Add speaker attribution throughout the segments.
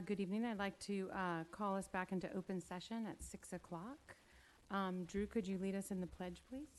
Speaker 1: Good evening. I'd like to call us back into open session at 6 o'clock. Drew, could you lead us in the pledge, please?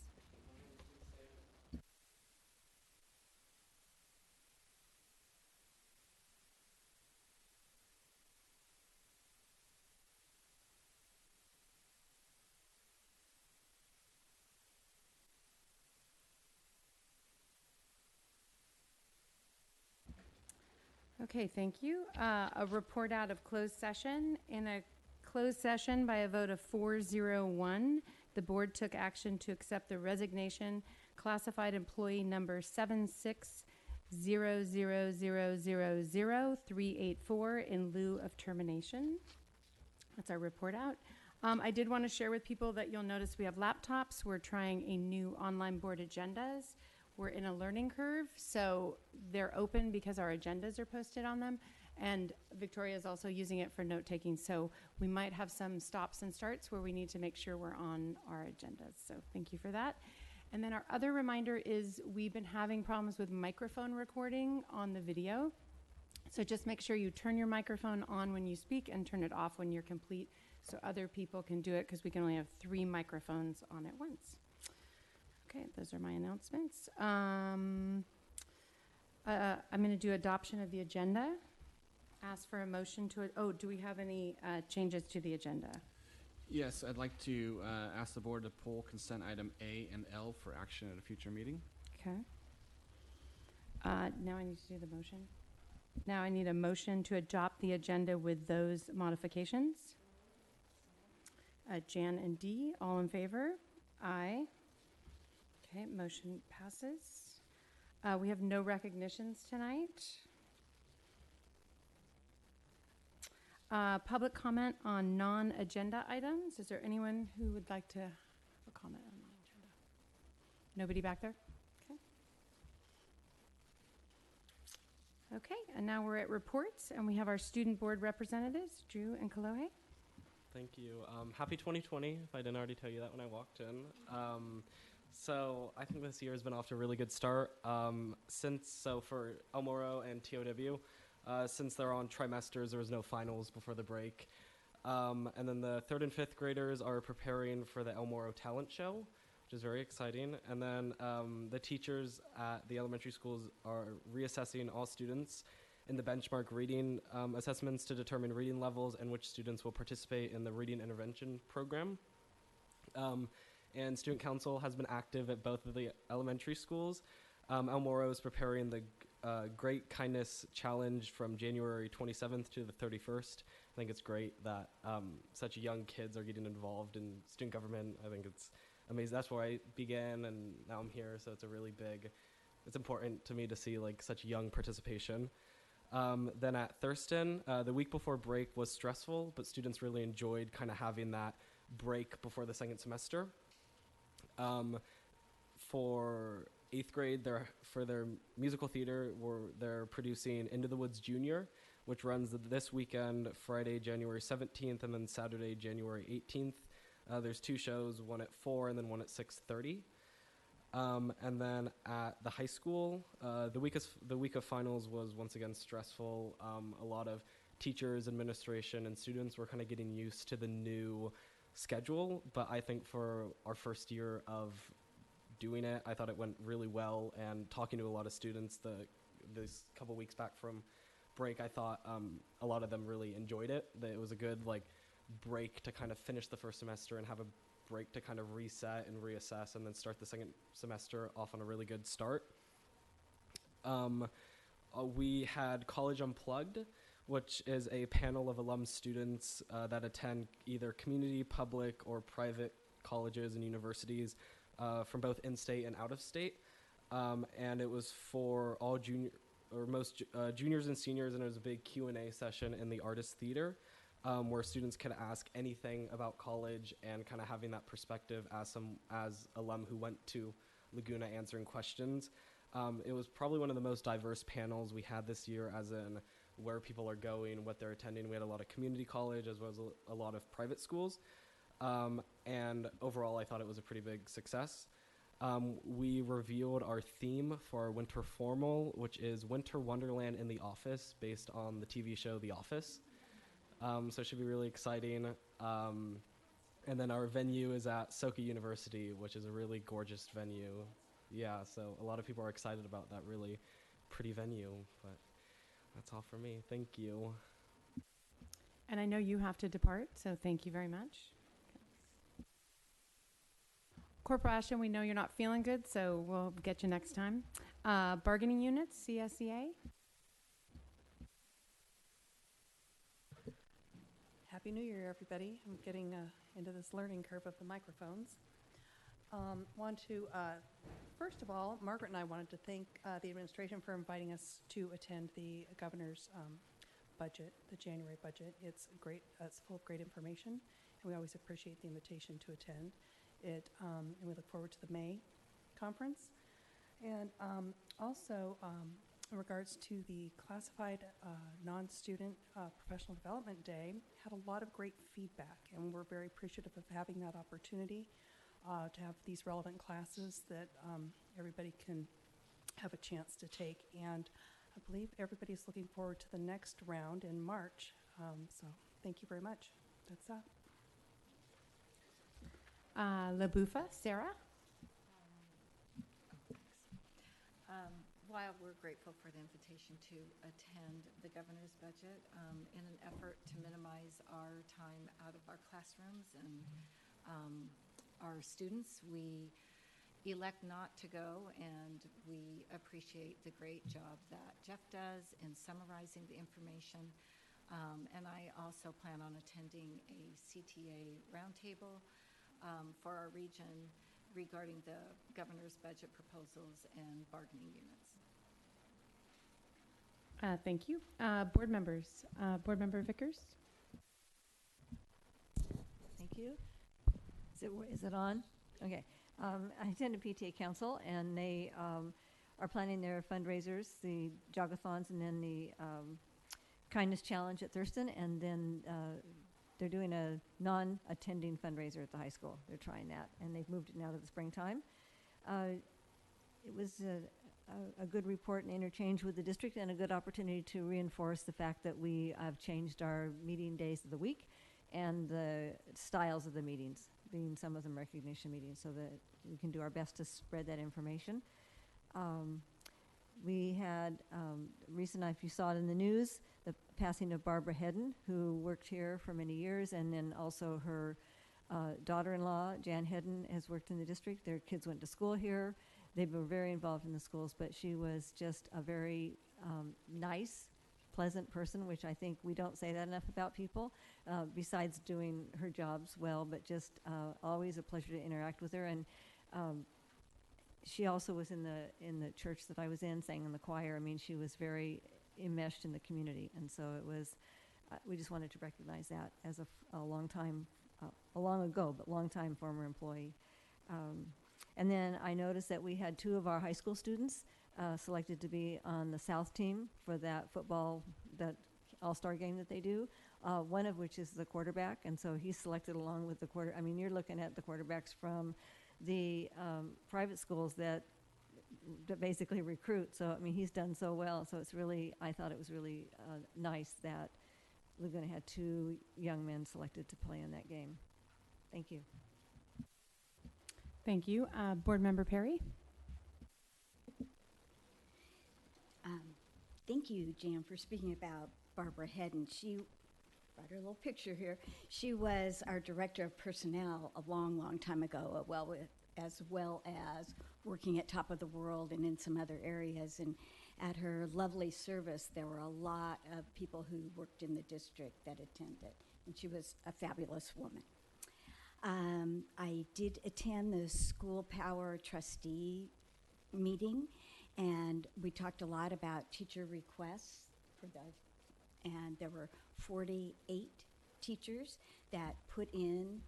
Speaker 1: Okay, thank you. A report out of closed session. In a closed session by a vote of 401, the board took action to accept the resignation classified employee number 7600000384 in lieu of termination. That's our report out. I did want to share with people that you'll notice we have laptops. We're trying a new online board agendas. We're in a learning curve, so they're open because our agendas are posted on them. And Victoria is also using it for note taking, so we might have some stops and starts where we need to make sure we're on our agendas. So thank you for that. And then our other reminder is we've been having problems with microphone recording on the video. So just make sure you turn your microphone on when you speak and turn it off when you're complete so other people can do it, because we can only have 3 microphones on at once. Okay, those are my announcements. I'm going to do adoption of the agenda. Ask for a motion to, do we have any changes to the agenda?
Speaker 2: Yes, I'd like to ask the board to pull consent item A and L for action at a future meeting.
Speaker 1: Okay. Now I need to do the motion. Now I need a motion to adopt the agenda with those modifications. Jan and Dee, all in favor? Aye. Okay, motion passes. We have no recognitions tonight. Public comment on non-agenda items. Is there anyone who would like to have a comment on non-agenda? Nobody back there? Okay. Okay, and now we're at reports, and we have our student board representatives, Drew and Kalohe.
Speaker 3: Thank you. Happy 2020, if I didn't already tell you that when I walked in. So I think this year has been off to a really good start. For El Moro and TOW, since they're on trimesters, there was no finals before the break. And then the 3rd and 5th graders are preparing for the El Moro talent show, which is very exciting. And then the teachers at the elementary schools are reassessing all students in the benchmark reading assessments to determine reading levels and which students will participate in the reading intervention program. And student council has been active at both of the elementary schools. El Moro is preparing the Great Kindness Challenge from January 27th to the 31st. I think it's great that such young kids are getting involved in student government. I think it's amazing. That's where I began, and now I'm here, so it's important to me to see like such young participation. Then at Thurston, the week before break was stressful, but students really enjoyed kind of having that break before the second semester. For 8th grade, for their musical theater, they're producing Into the Woods Junior, which runs this weekend, Friday, January 17th, and then Saturday, January 18th. There's 2 shows, one at 4 and then one at 6:30. And then at the high school, the week of finals was once again stressful. A lot of teachers, administration, and students were kind of getting used to the new schedule, but I think for our first year of doing it, I thought it went really well. And talking to a lot of students this couple weeks back from break, I thought a lot of them really enjoyed it. That it was a good break to kind of finish the first semester and have a break to kind of reset and reassess, and then start the second semester off on a really good start. We had College Unplugged, which is a panel of alum students that attend either community, public, or private colleges and universities from both in-state and out-of-state. And it was for all most juniors and seniors, and it was a big Q&A session in the Artist Theater, where students could ask anything about college, and kind of having that perspective as alum who went to Laguna answering questions. It was probably one of the most diverse panels we had this year, as in where people are going, what they're attending. We had a lot of community college as well as a lot of private schools. And overall, I thought it was a pretty big success. We revealed our theme for our winter formal, which is Winter Wonderland in the Office, based on the TV show The Office. So it should be really exciting. And then our venue is at Soka University, which is a really gorgeous venue. Yeah, so a lot of people are excited about that really pretty venue. But that's all for me. Thank you.
Speaker 1: And I know you have to depart, so thank you very much. Corporal Ashton, we know you're not feeling good, so we'll get you next time. Bargaining units, CSEA.
Speaker 4: Happy New Year, everybody. I'm getting into this learning curve of the microphones. First of all, Margaret and I wanted to thank the administration for inviting us to attend the governor's budget, the January budget. It's great. It's full of great information, and we always appreciate the invitation to attend it. And we look forward to the May conference. And also, in regards to the classified non-student professional development day, had a lot of great feedback, and we're very appreciative of having that opportunity to have these relevant classes that everybody can have a chance to take. And I believe everybody's looking forward to the next round in March. So thank you very much. That's that.
Speaker 1: La Bufa, Sarah.
Speaker 5: While we're grateful for the invitation to attend the governor's budget, in an effort to minimize our time out of our classrooms and our students, we elect not to go, and we appreciate the great job that Jeff does in summarizing the information. And I also plan on attending a CTA roundtable for our region regarding the governor's budget proposals and bargaining units.
Speaker 1: Thank you. Board members. Board Member Vickers.
Speaker 6: Thank you. Is it on? Okay. I attend a PTA council, and they are planning their fundraisers, the jogathons, and then the kindness challenge at Thurston, and then they're doing a non-attending fundraiser at the high school. They're trying that, and they've moved it now to the springtime. It was a good report and interchange with the district, and a good opportunity to reinforce the fact that we have changed our meeting days of the week and the styles of the meetings, being some of them recognition meetings, so that we can do our best to spread that information. We had recent, if you saw it in the news, the passing of Barbara Hedden, who worked here for many years, and then also her daughter-in-law, Jan Hedden, has worked in the district. Their kids went to school here. They were very involved in the schools, but she was just a very nice, pleasant person, which I think we don't say that enough about people, besides doing her jobs well, but just always a pleasure to interact with her. And she also was in the church that I was in, sang in the choir. I mean, she was very enmeshed in the community, and so it was, we just wanted to recognize that as a long time, long ago, but long time former employee. And then I noticed that we had 2 of our high school students selected to be on the South team for that football, that all-star game that they do, one of which is the quarterback, and so he's selected along with the I mean, you're looking at the quarterbacks from the private schools that basically recruit. So, I mean, he's done so well. So it's really, I thought it was really nice that Laguna had 2 young men selected to play in that game. Thank you.
Speaker 1: Thank you. Board Member Perry.
Speaker 7: Thank you, Jan, for speaking about Barbara Hedden. She brought her little picture here. She was our director of personnel a long, long time ago, as well as working at Top of the World and in some other areas. And at her lovely service, there were a lot of people who worked in the district that attended, and she was a fabulous woman. I did attend the School Power Trustee meeting, and we talked a lot about teacher requests and there were 48 teachers that put in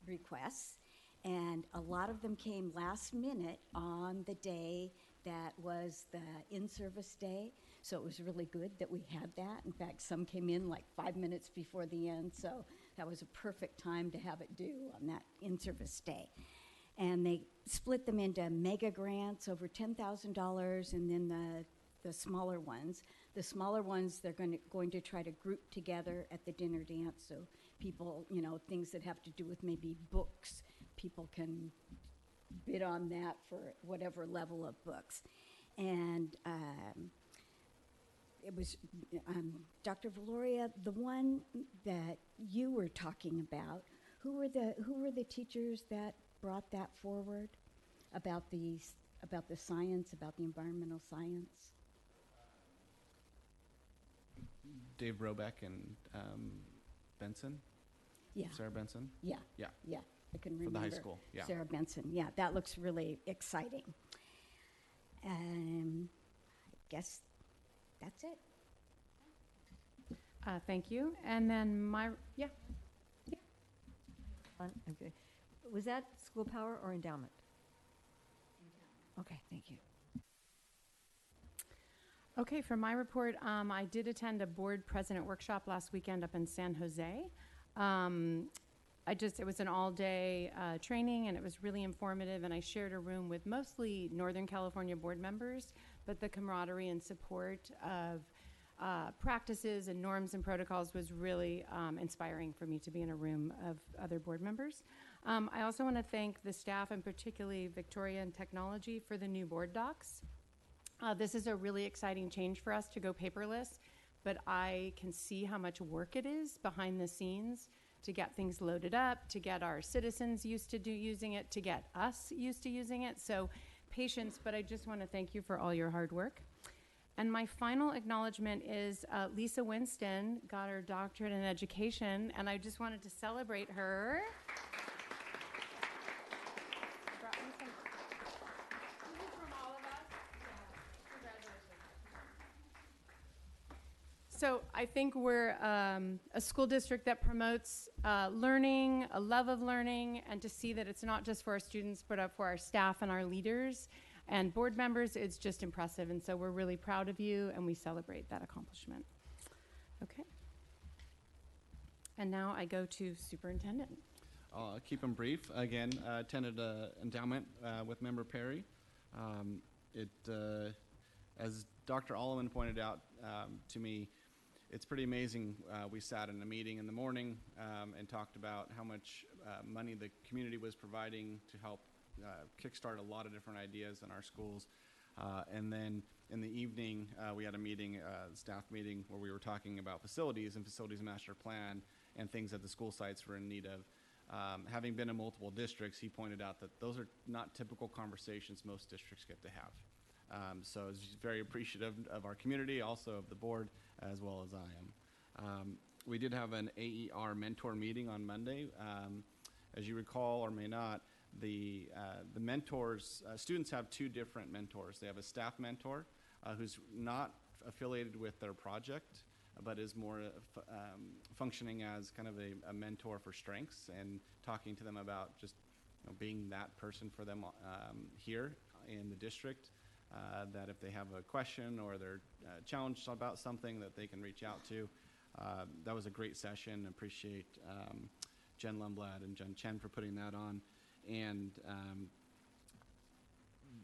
Speaker 7: requests, and a lot of them came last minute on the day that was the in-service day, so it was really good that we had that. In fact, some came in like 5 minutes before the end, so that was a perfect time to have it due on that in-service day. And they split them into mega grants over $10,000, and then the smaller ones, The smaller ones, they're going to try to group together at the dinner dance, so people, things that have to do with maybe books, people can bid on that for whatever level of books. And it was, Dr. Valoria, the one that you were talking about, who were the teachers that brought that forward about the science, about the environmental science?
Speaker 2: Dave Robeck and Benson,
Speaker 7: Yeah,
Speaker 2: Sarah Benson,
Speaker 7: yeah,
Speaker 2: Yeah.
Speaker 7: yeah. I can
Speaker 2: for
Speaker 7: remember.
Speaker 2: the high school. Yeah.
Speaker 7: Sarah Benson. Yeah, that looks really exciting. I guess that's it.
Speaker 1: Thank you. And then yeah.
Speaker 6: Okay. Was that school power or endowment? Okay, thank you.
Speaker 1: Okay, for my report, I did attend a board president workshop last weekend up in San Jose. It was an all-day training, and it was really informative, and I shared a room with mostly Northern California board members, but the camaraderie and support of practices and norms and protocols was really inspiring for me to be in a room of other board members. I also want to thank the staff, and particularly Victoria and Technology, for the new board docs. This is a really exciting change for us to go paperless, but I can see how much work it is behind the scenes to get things loaded up, to get our citizens used to using it, to get us used to using it. So patience, but I just want to thank you for all your hard work. And my final acknowledgement is Lisa Winston got her doctorate in education, and I just wanted to celebrate her. Brought me some- This is from all of us. Yeah. Congratulations. So I think we're a school district that promotes learning, a love of learning, and to see that it's not just for our students, but for our staff and our leaders and board members. It's just impressive. And so we're really proud of you, and we celebrate that accomplishment. Okay. And now I go to superintendent.
Speaker 2: I'll keep them brief. Again, attended endowment with Member Perry. As Dr. Alleman pointed out to me, it's pretty amazing. We sat in a meeting in the morning and talked about how much money the community was providing to help kickstart a lot of different ideas in our schools. And then in the evening, we had a meeting, staff meeting, where we were talking about facilities and facilities master plan and things that the school sites were in need of. Having been in multiple districts, he pointed out that those are not typical conversations most districts get to have. So I was very appreciative of our community, also of the board, as well as I am. We did have an AER mentor meeting on Monday. As you recall or may not, the mentors, students have two different mentors. They have a staff mentor who's not affiliated with their project, but is more functioning as kind of a mentor for strengths and talking to them about just being that person for them here in the district. That if they have a question or they're challenged about something, that they can reach out to. That was a great session. Appreciate Jen Lundblad and Jen Chen for putting that on. And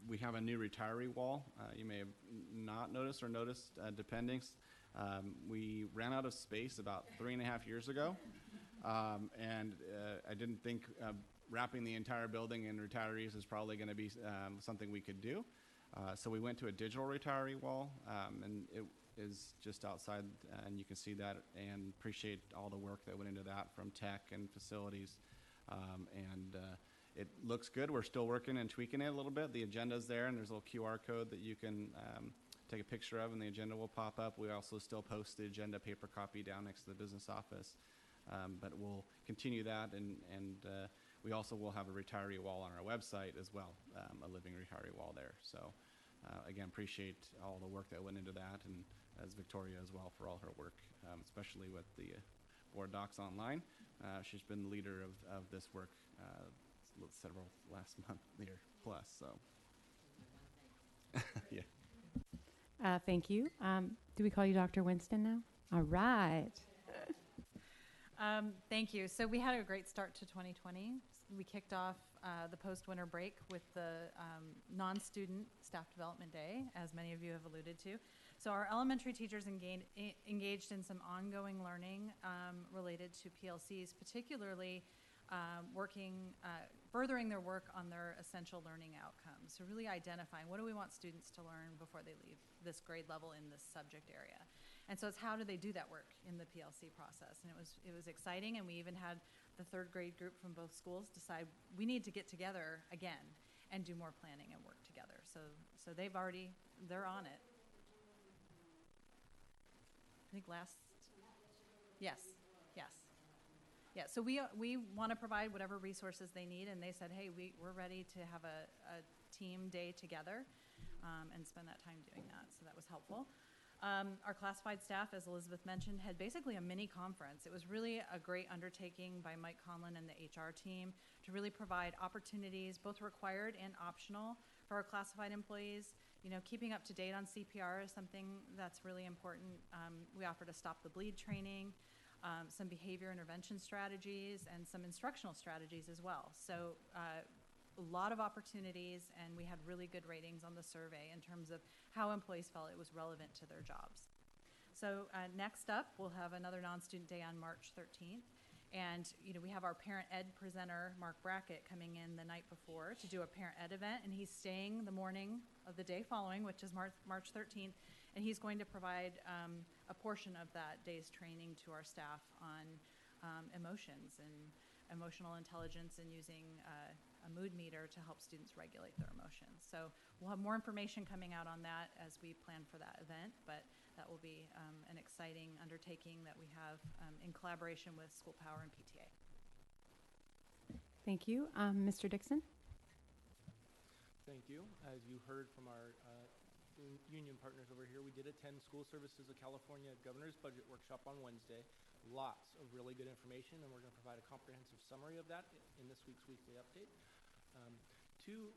Speaker 2: we have a new retiree wall. You may have not noticed or noticed, depending. We ran out of space about 3.5 years ago. And I didn't think wrapping the entire building in retirees is probably going to be something we could do. So we went to a digital retiree wall, and it is just outside, and you can see that, and appreciate all the work that went into that from tech and facilities. It looks good. We're still working and tweaking it a little bit. The agenda's there, and there's a little QR code that you can take a picture of, and the agenda will pop up. We also still post the agenda paper copy down next to the business office. But we'll continue that, and we also will have a retiree wall on our website as well, a living retiree wall there. So again, appreciate all the work that went into that, and as Victoria as well for all her work, especially with the board docs online. She's been the leader of this work several last month, year plus. So yeah.
Speaker 1: Thank you. Do we call you Dr. Winston now? All right.
Speaker 8: Thank you. So we had a great start to 2020. We kicked off the post-winter break with the non-student staff development day, as many of you have alluded to. So our elementary teachers engaged in some ongoing learning related to PLCs, particularly furthering their work on their essential learning outcomes. So really identifying what do we want students to learn before they leave this grade level in this subject area. And so it's how do they do that work in the PLC process. And it was exciting, and we even had the third grade group from both schools decide we need to get together again and do more planning and work together. So they're on it. I think yes. Yeah, so we want to provide whatever resources they need, and they said, hey, we're ready to have a team day together and spend that time doing that, so that was helpful. Our classified staff, as Elizabeth mentioned, had basically a mini conference. It was really a great undertaking by Mike Conlon and the HR team to really provide opportunities, both required and optional, for our classified employees. You know, keeping up to date on CPR is something that's really important. We offered a stop the bleed training, some behavior intervention strategies, and some instructional strategies as well. So a lot of opportunities, and we had really good ratings on the survey in terms of how employees felt it was relevant to their jobs. So next up, we'll have another non-student day on March 13th. And we have our parent ed presenter, Mark Brackett, coming in the night before to do a parent ed event, and he's staying the morning of the day following, which is March 13th, and he's going to provide a portion of that day's training to our staff on emotions and emotional intelligence and using a mood meter to help students regulate their emotions. So we'll have more information coming out on that as we plan for that event, but that will be an exciting undertaking that we have in collaboration with School Power and PTA.
Speaker 1: Thank you. Mr. Dixon?
Speaker 9: Thank you. As you heard from our union partners over here, we did attend School Services of California Governor's Budget Workshop on Wednesday. Lots of really good information, and we're going to provide a comprehensive summary of that in this week's weekly update. Two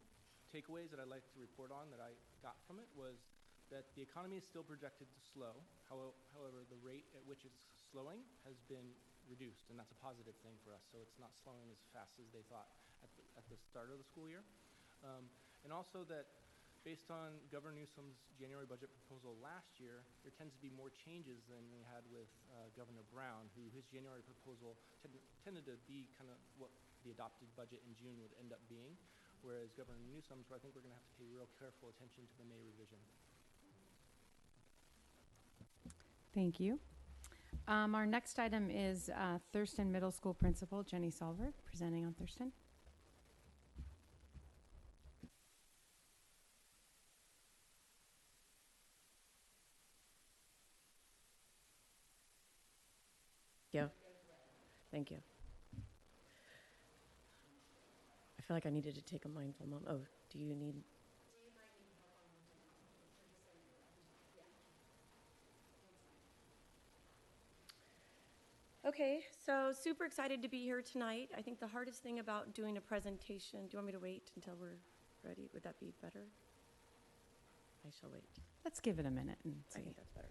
Speaker 9: takeaways that I'd like to report on that I got from it was that the economy is still projected to slow. However, the rate at which it's slowing has been reduced, and that's a positive thing for us. So it's not slowing as fast as they thought at the start of the school year. And also that based on Governor Newsom's January budget proposal last year, there tends to be more changes than we had with Governor Brown, who his January proposal tended to be kind of what the adopted budget in June would end up being, whereas Governor Newsom's, I think we're going to have to pay real careful attention to the May revision.
Speaker 1: Thank you. Our next item is Thurston Middle School Principal Jenny Solver presenting on Thurston.
Speaker 10: Thank you. I feel like I needed to take a mindful moment. Oh, do you need? Okay, so super excited to be here tonight. I think the hardest thing about doing a presentation, do you want me to wait until we're ready? Would that be better? I shall wait.
Speaker 1: Let's give it a minute and
Speaker 10: I
Speaker 1: see.
Speaker 10: think that's better.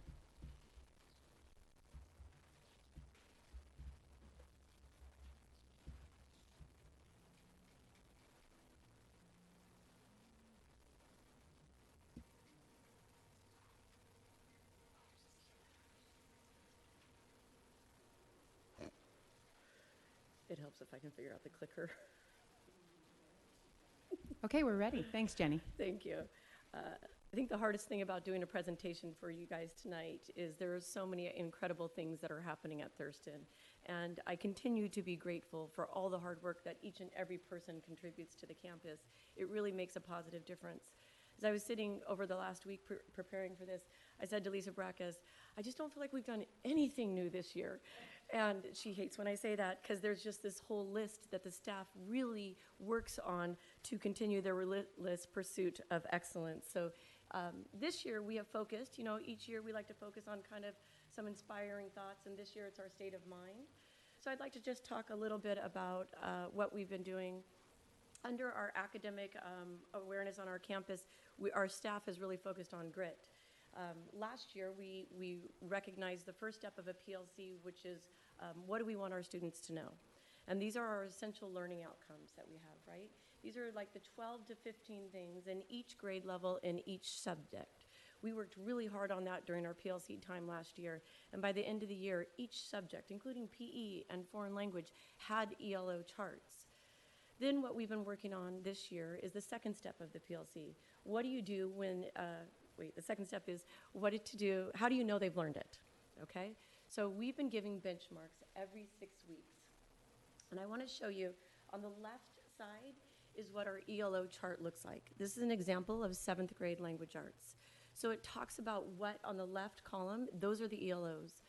Speaker 10: It helps if I can figure out the clicker.
Speaker 1: Okay, we're ready. Thanks, Jenny.
Speaker 10: Thank you. I think the hardest thing about doing a presentation for you guys tonight is there are so many incredible things that are happening at Thurston. And I continue to be grateful for all the hard work that each and every person contributes to the campus. It really makes a positive difference. As I was sitting over the last week preparing for this, I said to Lisa Brackus, I just don't feel like we've done anything new this year. And she hates when I say that because there's just this whole list that the staff really works on to continue their relentless pursuit of excellence. So this year we have focused, each year we like to focus on kind of some inspiring thoughts, and this year it's our state of mind. So I'd like to just talk a little bit about what we've been doing. Under our academic awareness on our campus, our staff has really focused on grit. Last year, we recognized the first step of a PLC, which is what do we want our students to know? And these are our essential learning outcomes that we have, right? These are like the 12 to 15 things in each grade level in each subject. We worked really hard on that during our PLC time last year, and by the end of the year, each subject, including PE and foreign language, had ELO charts. Then what we've been working on this year is the second step of the PLC. What do you do when, the second step is how do you know they've learned it, okay? So we've been giving benchmarks every 6 weeks. And I want to show you, on the left side is what our ELO chart looks like. This is an example of 7th grade language arts. So it talks about what, on the left column, those are the ELOs.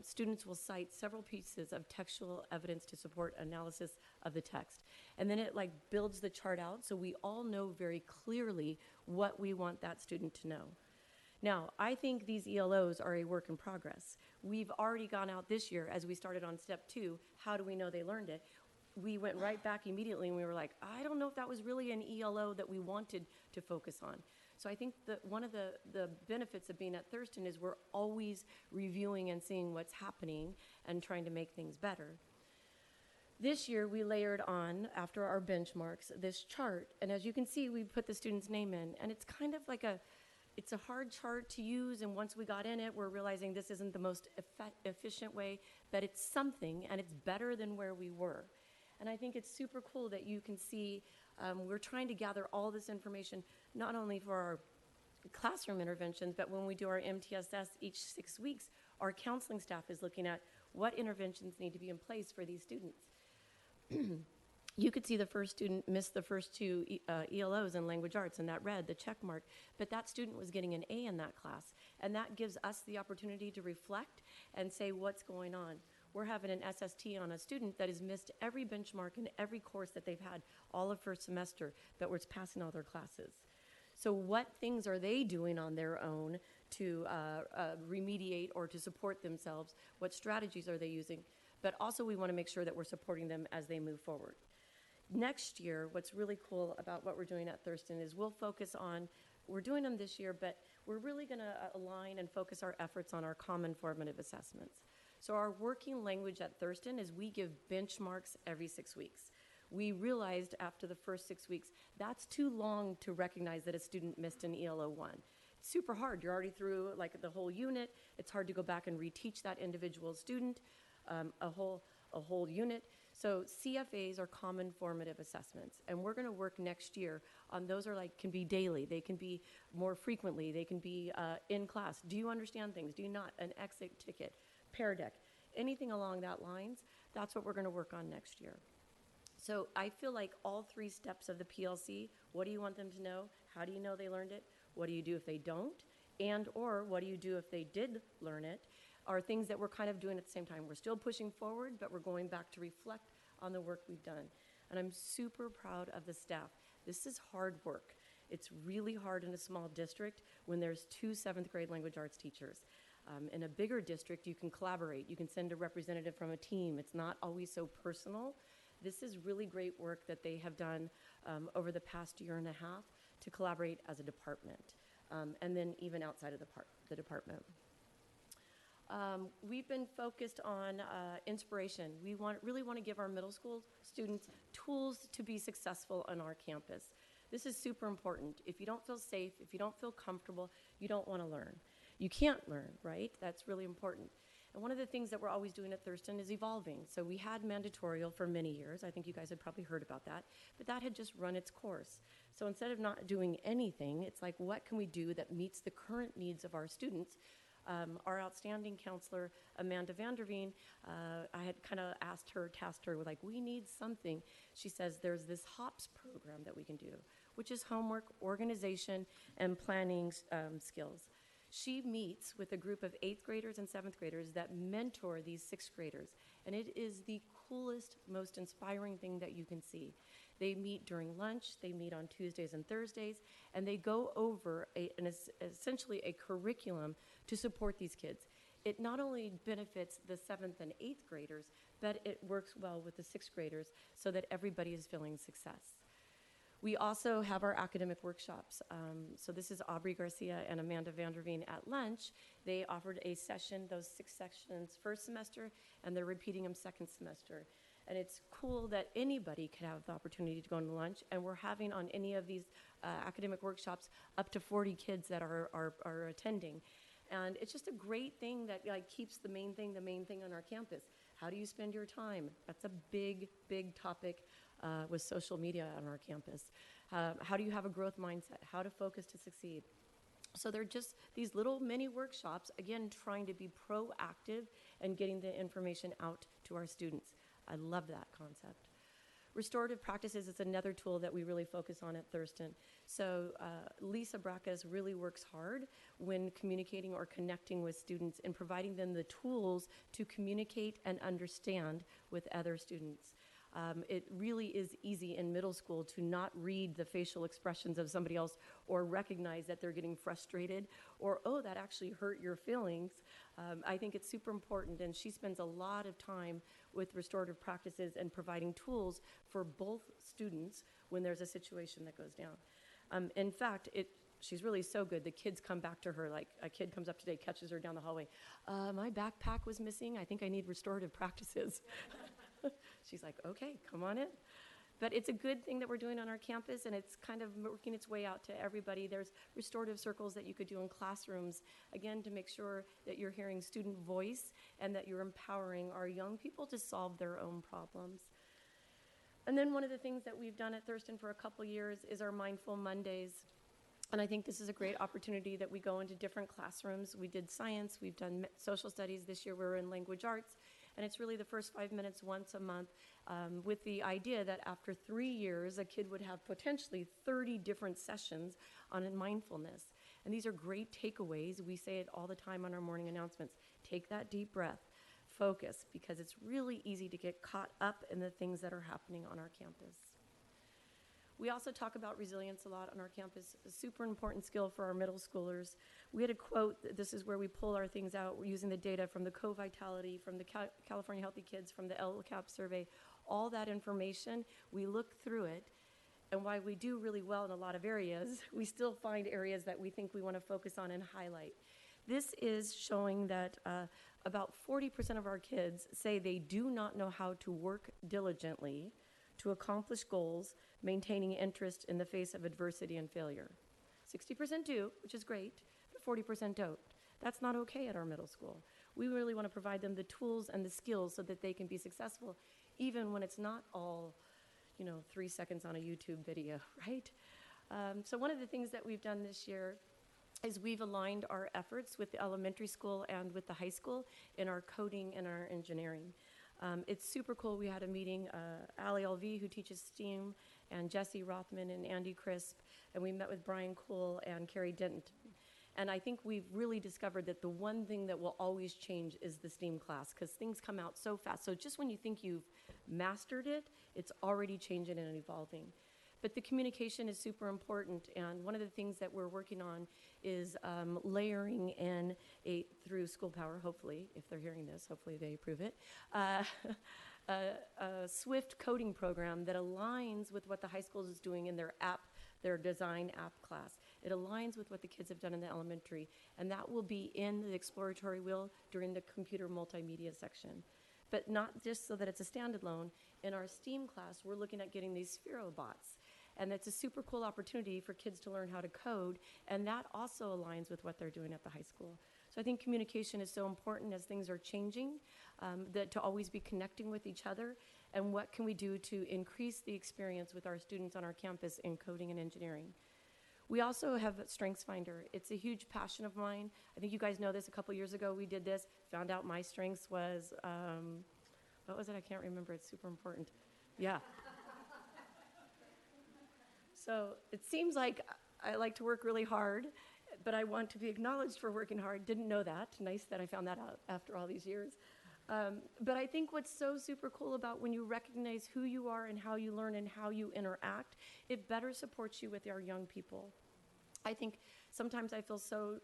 Speaker 10: Students will cite several pieces of textual evidence to support analysis of the text. And then it builds the chart out so we all know very clearly what we want that student to know. Now, I think these ELOs are a work in progress. We've already gone out this year as we started on step 2. How do we know they learned it? We went right back immediately and we were like, I don't know if that was really an ELO that we wanted to focus on. So I think that one of the benefits of being at Thurston is we're always reviewing and seeing what's happening and trying to make things better. This year we layered on, after our benchmarks, this chart. And as you can see, we put the student's name in. And it's kind of like it's a hard chart to use. And once we got in it, we're realizing this isn't the most efficient way, but it's something, and it's better than where we were. And I think it's super cool that you can see we're trying to gather all this information, not only for our classroom interventions, but when we do our MTSS each 6 weeks, our counseling staff is looking at what interventions need to be in place for these students. You could see the first student missed the first 2 ELOs in language arts, and that read the check mark, but that student was getting an A in that class, and that gives us the opportunity to reflect and say what's going on. We're having an SST on a student that has missed every benchmark in every course that they've had all of first semester, but was passing all their classes. So what things are they doing on their own to remediate or to support themselves? What strategies are they using? But also we want to make sure that we're supporting them as they move forward. Next year, what's really cool about what we're doing at Thurston is we'll focus on, we're doing them this year, but we're really going to align and focus our efforts on our common formative assessments. So our working language at Thurston is we give benchmarks every 6 weeks. We realized after the first 6 weeks, that's too long to recognize that a student missed an ELO 1. It's super hard. You're already through the whole unit. It's hard to go back and reteach that individual student a whole unit. So CFAs are common formative assessments, and we're going to work next year on those. Can be daily, they can be more frequently, they can be in class. Do you understand things? Do you not? An exit ticket, Pear Deck, anything along that lines. That's what we're going to work on next year. So I feel like all 3 steps of the PLC, what do you want them to know? How do you know they learned it? What do you do if they don't? And or what do you do if they did learn it? Are things that we're kind of doing at the same time. We're still pushing forward, but we're going back to reflect on the work we've done. And I'm super proud of the staff. This is hard work. It's really hard in a small district when there's 2 7th grade language arts teachers. In a bigger district, you can collaborate. You can send a representative from a team. It's not always so personal. This is really great work that they have done over the past year and a half to collaborate as a department, and then even outside of the department. We've been focused on inspiration. We really want to give our middle school students tools to be successful on our campus. This is super important. If you don't feel safe, if you don't feel comfortable, you don't want to learn. You can't learn, right? That's really important. And one of the things that we're always doing at Thurston is evolving. So we had mandatorial for many years. I think you guys had probably heard about that. But that had just run its course. So instead of not doing anything, it's like, what can we do that meets the current needs of our students? Our outstanding counselor, Amanda Vanderveen, I had kind of tasked her with we need something. She says there's this HOPS program that we can do, which is homework, organization, and planning skills. She meets with a group of 8th graders and 7th graders that mentor these 6th graders. And it is the coolest, most inspiring thing that you can see. They meet during lunch, they meet on Tuesdays and Thursdays, and they go over essentially a curriculum to support these kids. It not only benefits the 7th and 8th graders, but it works well with the 6th graders so that everybody is feeling success. We also have our academic workshops. So this is Aubrey Garcia and Amanda Vanderveen at lunch. They offered a session, those 6 sessions first semester, and they're repeating them second semester. And it's cool that anybody could have the opportunity to go into lunch, and we're having on any of these academic workshops up to 40 kids that are attending. And it's just a great thing that like keeps the main thing on our campus. How do you spend your time? That's a big, big topic with social media on our campus. How do you have a growth mindset? How to focus to succeed? So they're just these little mini workshops, again, trying to be proactive and getting the information out to our students. I love that concept. Restorative practices is another tool that we really focus on at Thurston. So Lisa Bracas really works hard when communicating or connecting with students and providing them the tools to communicate and understand with other students. It really is easy in middle school to not read the facial expressions of somebody else or recognize that they're getting frustrated or, oh, that actually hurt your feelings. I think it's super important, and she spends a lot of time with restorative practices and providing tools for both students when there's a situation that goes down. In fact, she's really so good. The kids come back to her, like a kid comes up today, catches her down the hallway. My backpack was missing. I think I need restorative practices. She's like, okay, come on in. But it's a good thing that we're doing on our campus, and it's kind of working its way out to everybody. There's restorative circles that you could do in classrooms, again, to make sure that you're hearing student voice and that you're empowering our young people to solve their own problems. And then one of the things that we've done at Thurston for a couple years is our Mindful Mondays. And I think this is a great opportunity that we go into different classrooms. We did science, we've done social studies. This year we're in language arts. And it's really the first 5 minutes once a month with the idea that after 3 years, a kid would have potentially 30 different sessions on mindfulness. And these are great takeaways. We say it all the time on our morning announcements. Take that deep breath, focus, because it's really easy to get caught up in the things that are happening on our campus. We also talk about resilience a lot on our campus, a super important skill for our middle schoolers. We had a quote, this is where we pull our things out. We're using the data from the Co-Vitality, from the California Healthy Kids, from the LCAP survey, all that information. We look through it, and while we do really well in a lot of areas, we still find areas that we think we want to focus on and highlight. This is showing that about 40% of our kids say they do not know how to work diligently to accomplish goals, maintaining interest in the face of adversity and failure. 60% do, which is great, but 40% don't. That's not okay at our middle school. We really want to provide them the tools and the skills so that they can be successful, even when it's not all, 3 seconds on a YouTube video, right? So one of the things that we've done this year is we've aligned our efforts with the elementary school and with the high school in our coding and our engineering. It's super cool. We had a meeting, Ali LV, who teaches STEAM, and Jesse Rothman and Andy Crisp, and we met with Brian Cool and Carrie Denton. And I think we've really discovered that the one thing that will always change is the STEAM class, because things come out so fast. So just when you think you've mastered it, it's already changing and evolving. But the communication is super important, and one of the things that we're working on is layering in through School Power, hopefully, if they're hearing this, hopefully they approve it, a Swift coding program that aligns with what the high school is doing in their design app class. It aligns with what the kids have done in the elementary, and that will be in the exploratory wheel during the computer multimedia section. But not just so that it's a standalone. In our STEAM class, we're looking at getting these Sphero bots. And that's a super cool opportunity for kids to learn how to code, and that also aligns with what they're doing at the high school. So I think communication is so important as things are changing, that to always be connecting with each other, and what can we do to increase the experience with our students on our campus in coding and engineering. We also have StrengthsFinder. It's a huge passion of mine. I think you guys know this. A couple years ago we did this, found out my strengths was, what was it? I can't remember. It's super important. Yeah. So it seems like I like to work really hard, but I want to be acknowledged for working hard. Didn't know that. Nice that I found that out after all these years. But I think what's so super cool about when you recognize who you are and how you learn and how you interact, it better supports you with our young people. I think sometimes I feel so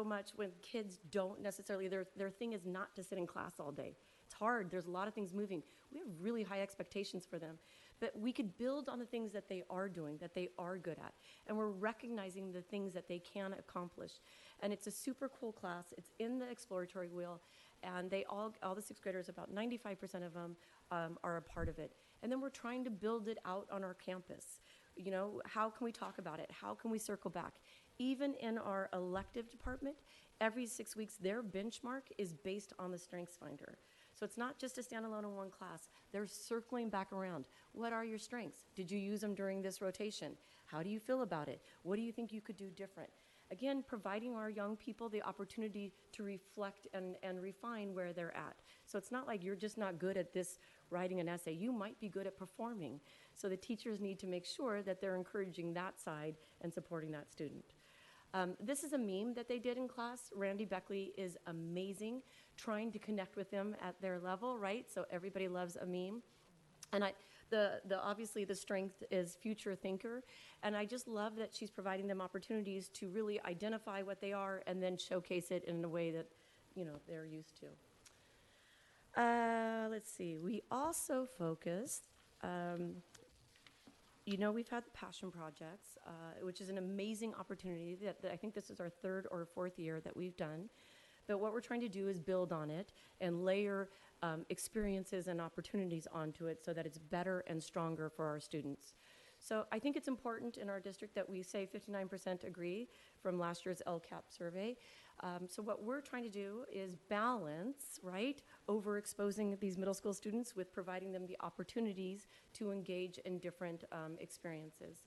Speaker 10: much when kids don't necessarily, their thing is not to sit in class all day. It's hard. There's a lot of things moving. We have really high expectations for them. But we could build on the things that they are doing, that they are good at. And we're recognizing the things that they can accomplish. And it's a super cool class. It's in the exploratory wheel. And all the sixth graders, about 95% of them are a part of it. And then we're trying to build it out on our campus. You know, how can we talk about it? How can we circle back? Even in our elective department, every 6 weeks, their benchmark is based on the Strengths Finder. So it's not just a standalone in one class. They're circling back around. What are your strengths? Did you use them during this rotation? How do you feel about it? What do you think you could do different? Again, providing our young people the opportunity to reflect and refine where they're at. So it's not like you're just not good at this writing an essay. You might be good at performing. So the teachers need to make sure that they're encouraging that side and supporting that student. This is a meme that they did in class. Randy Beckley is amazing, trying to connect with them at their level, right? So everybody loves a meme. And obviously the strength is future thinker. And I just love that she's providing them opportunities to really identify what they are and then showcase it in a way that, you know, they're used to. Let's see. We also focused, you know, we've had the passion projects, which is an amazing opportunity that I think this is our third or fourth year that we've done. But what we're trying to do is build on it and layer experiences and opportunities onto it so that it's better and stronger for our students. So I think it's important in our district that we say 59% agree from last year's LCAP survey. So what we're trying to do is balance, right, overexposing these middle school students with providing them the opportunities to engage in different experiences.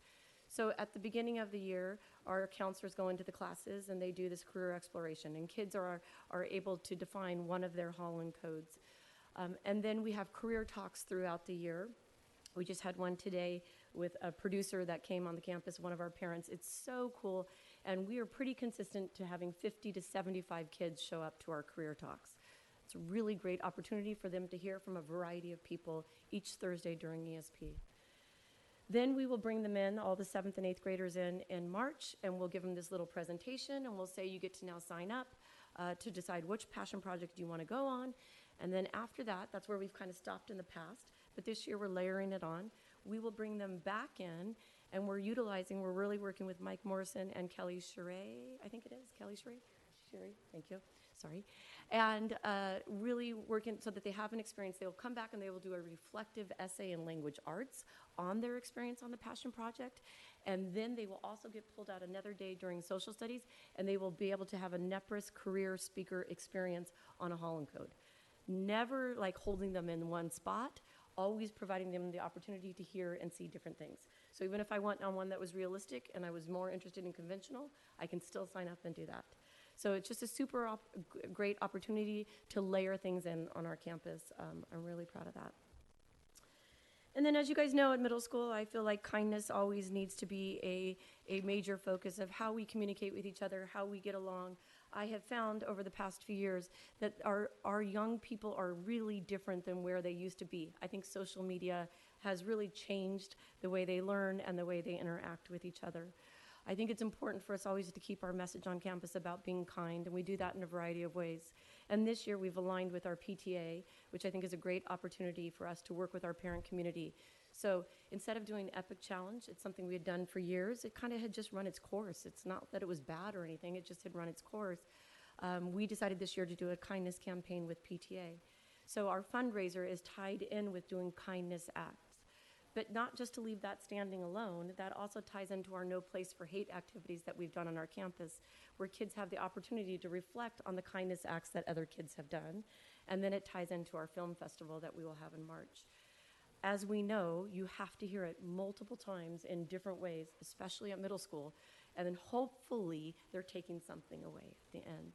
Speaker 10: So at the beginning of the year, our counselors go into the classes and they do this career exploration, and kids are able to define one of their Holland codes. And then we have career talks throughout the year. We just had one today with a producer that came on the campus, one of our parents. It's so cool, and we are pretty consistent to having 50 to 75 kids show up to our career talks. It's a really great opportunity for them to hear from a variety of people each Thursday during ESP. Then we will bring them in, all the 7th and 8th graders in March, and we'll give them this little presentation, and we'll say you get to now sign up to decide which passion project you want to go on. And then after that, that's where we've kind of stopped in the past, but this year we're layering it on. We will bring them back in, and we're really working with Mike Morrison and Kelly Sheree, I think it is, Kelly Sheree, thank you, sorry. And really working so that they have an experience. They will come back and they will do a reflective essay in language arts on their experience on the Passion Project. And then they will also get pulled out another day during social studies, and they will be able to have a NEPRIS career speaker experience on a Holland Code. Never like holding them in one spot, always providing them the opportunity to hear and see different things. So even if I went on one that was realistic and I was more interested in conventional, I can still sign up and do that. So it's just a super great opportunity to layer things in on our campus. I'm really proud of that. And then as you guys know, at middle school, I feel like kindness always needs to be a major focus of how we communicate with each other, how we get along. I have found over the past few years that our young people are really different than where they used to be. I think social media has really changed the way they learn and the way they interact with each other. I think it's important for us always to keep our message on campus about being kind, and we do that in a variety of ways. And this year we've aligned with our PTA, which I think is a great opportunity for us to work with our parent community. So instead of doing Epic Challenge, it's something we had done for years. It kind of had just run its course. It's not that it was bad or anything, it just had run its course. We decided this year to do a kindness campaign with PTA. So our fundraiser is tied in with doing kindness acts. But not just to leave that standing alone, that also ties into our No Place for Hate activities that we've done on our campus, where kids have the opportunity to reflect on the kindness acts that other kids have done. And then it ties into our film festival that we will have in March. As we know, you have to hear it multiple times in different ways, especially at middle school, and then hopefully they're taking something away at the end.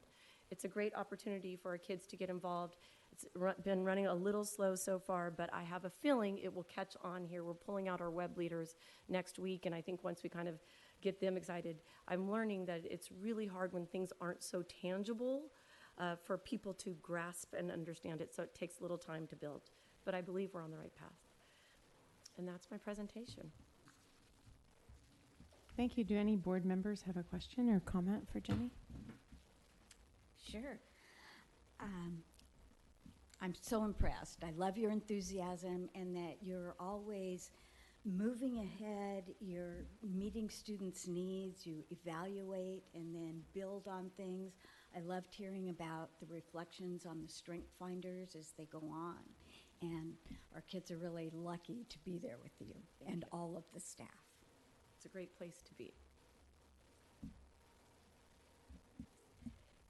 Speaker 10: It's a great opportunity for our kids to get involved. It's been running a little slow so far, but I have a feeling it will catch on here. We're pulling out our web leaders next week, and I think once we kind of get them excited, I'm learning that it's really hard when things aren't so tangible for people to grasp and understand it, so it takes a little time to build. But I believe we're on the right path. And that's my presentation.
Speaker 1: Thank you. Do any board members have a question or comment for Jenny?
Speaker 7: Sure. I'm so impressed. I love your enthusiasm and that you're always moving ahead. You're meeting students' needs. You evaluate and then build on things. I loved hearing about the reflections on the strength finders as they go on. And our kids are really lucky to be there with you and all of the staff.
Speaker 10: It's a great place to be.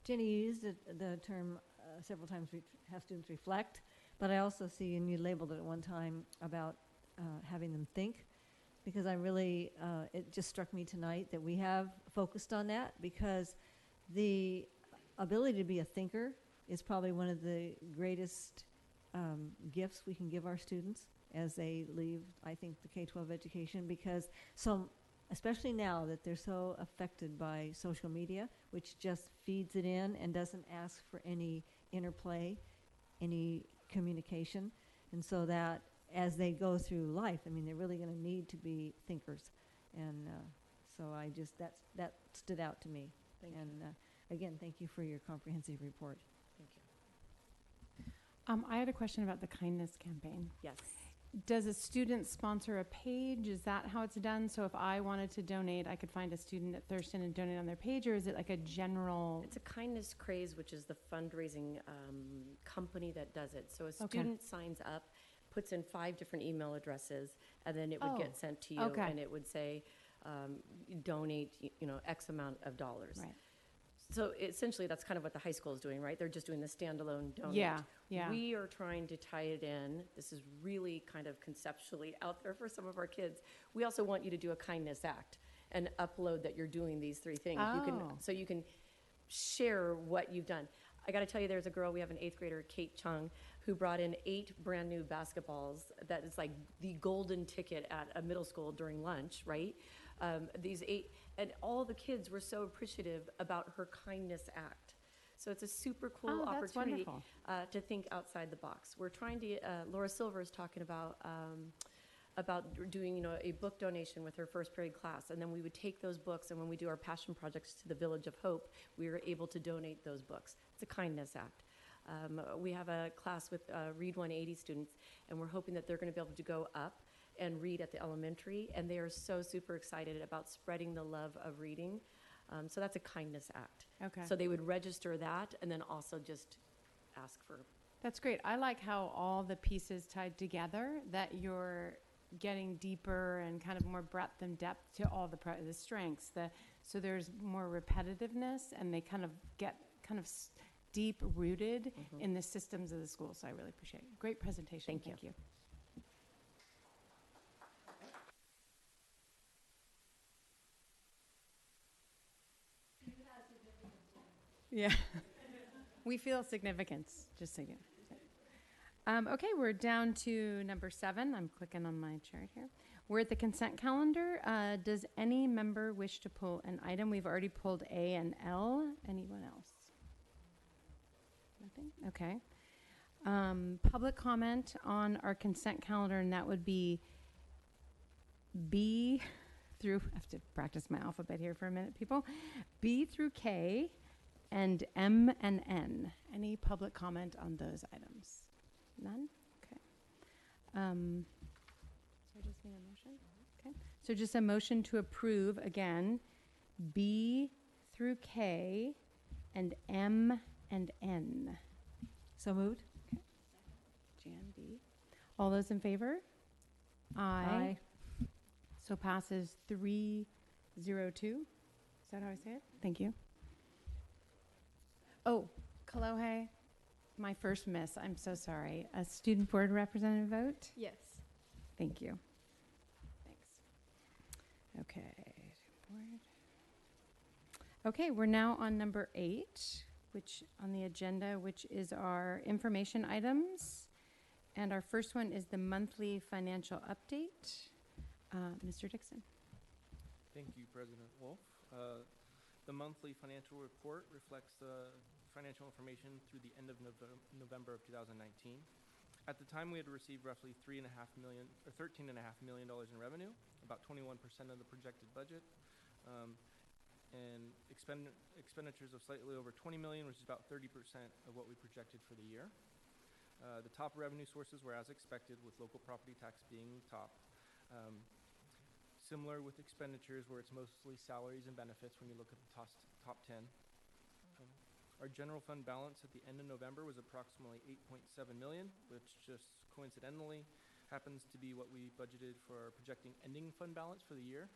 Speaker 6: Jenny, you used the term several times, have students reflect, but I also see, and you labeled it at one time, about having them think, because I really, it just struck me tonight that we have focused on that, because the ability to be a thinker is probably one of the greatest gifts we can give our students as they leave, I think, the K-12 education, because especially now that they're so affected by social media, which just feeds it in and doesn't ask for any interplay, any communication. And so that as they go through life, I mean, they're really going to need to be thinkers. And so that stood out to me.
Speaker 10: Thank you.
Speaker 6: And again, thank you for your comprehensive report.
Speaker 10: Thank you.
Speaker 1: I had a question about the kindness campaign.
Speaker 10: Yes.
Speaker 1: Does a student sponsor a page? Is that how it's done? So if I wanted to donate, I could find a student at Thurston and donate on their page, or is it like a general?
Speaker 10: It's a Kindness Craze, which is the fundraising company that does it. So a student signs up, puts in 5 different email addresses, and then it would get sent to you, and it would say, donate, X amount of dollars.
Speaker 1: Right.
Speaker 10: So essentially, that's kind of what the high school is doing, right? They're just doing the standalone donate.
Speaker 1: Yeah.
Speaker 10: We are trying to tie it in. This is really kind of conceptually out there for some of our kids. We also want you to do a kindness act and upload that you're doing these 3 things. So you can share what you've done. I got to tell you, there's a girl, we have an 8th grader, Kate Chung, who brought in 8 brand new basketballs. That is like the golden ticket at a middle school during lunch, right? These 8, and all the kids were so appreciative about her kindness act. So it's a super cool opportunity to think outside the box. We're trying to, Laura Silver is talking about doing, a book donation with her first period class. And then we would take those books, and when we do our passion projects to the Village of Hope, we were able to donate those books. It's a kindness act. We have a class with Read 180 students, and we're hoping that they're going to be able to go up and read at the elementary, and they are so super excited about spreading the love of reading. So that's a kindness act.
Speaker 1: Okay.
Speaker 10: So they would register that, and then also just ask for.
Speaker 1: That's great. I like how all the pieces tied together, that you're getting deeper and kind of more breadth and depth to all the strengths. So there's more repetitiveness, and they kind of get deep rooted in the systems of the school. So I really appreciate it. Great presentation.
Speaker 10: Thank you.
Speaker 1: Yeah. We feel significance, just so you know. Okay, we're down to number 7. I'm clicking on my chart here. We're at the consent calendar. Does any member wish to pull an item? We've already pulled A and L. Anyone else? Nothing? Okay. Public comment on our consent calendar, and that would be B through, I have to practice my alphabet here for a minute, people. B through K and M and N. Any public comment on those items? None? Okay. So I just need a motion? Okay. So just a motion to approve, again, B through K and M and N.
Speaker 6: So moved?
Speaker 1: Okay. Jan, B. All those in favor? Aye. So passes 3-0-2. Is that how I say it? Thank you. Oh, Kalohe, my first miss. I'm so sorry. A student board representative vote?
Speaker 11: Yes.
Speaker 1: Thank you. Thanks. Okay. Board. Okay, we're now on number 8, which on the agenda, which is our information items. And our first one is the monthly financial update. Mr. Dixon.
Speaker 9: Thank you, President Wolf. The monthly financial report reflects the financial information through the end of November of 2019. At the time, we had received roughly $13.5 million in revenue, about 21% of the projected budget, and expenditures of slightly over $20 million, which is about 30% of what we projected for the year. The top revenue sources were as expected, with local property tax being top. Similar with expenditures, where it's mostly salaries and benefits when you look at the top 10. Our general fund balance at the end of November was approximately 8.7 million, which just coincidentally happens to be what we budgeted for our projecting ending fund balance for the year.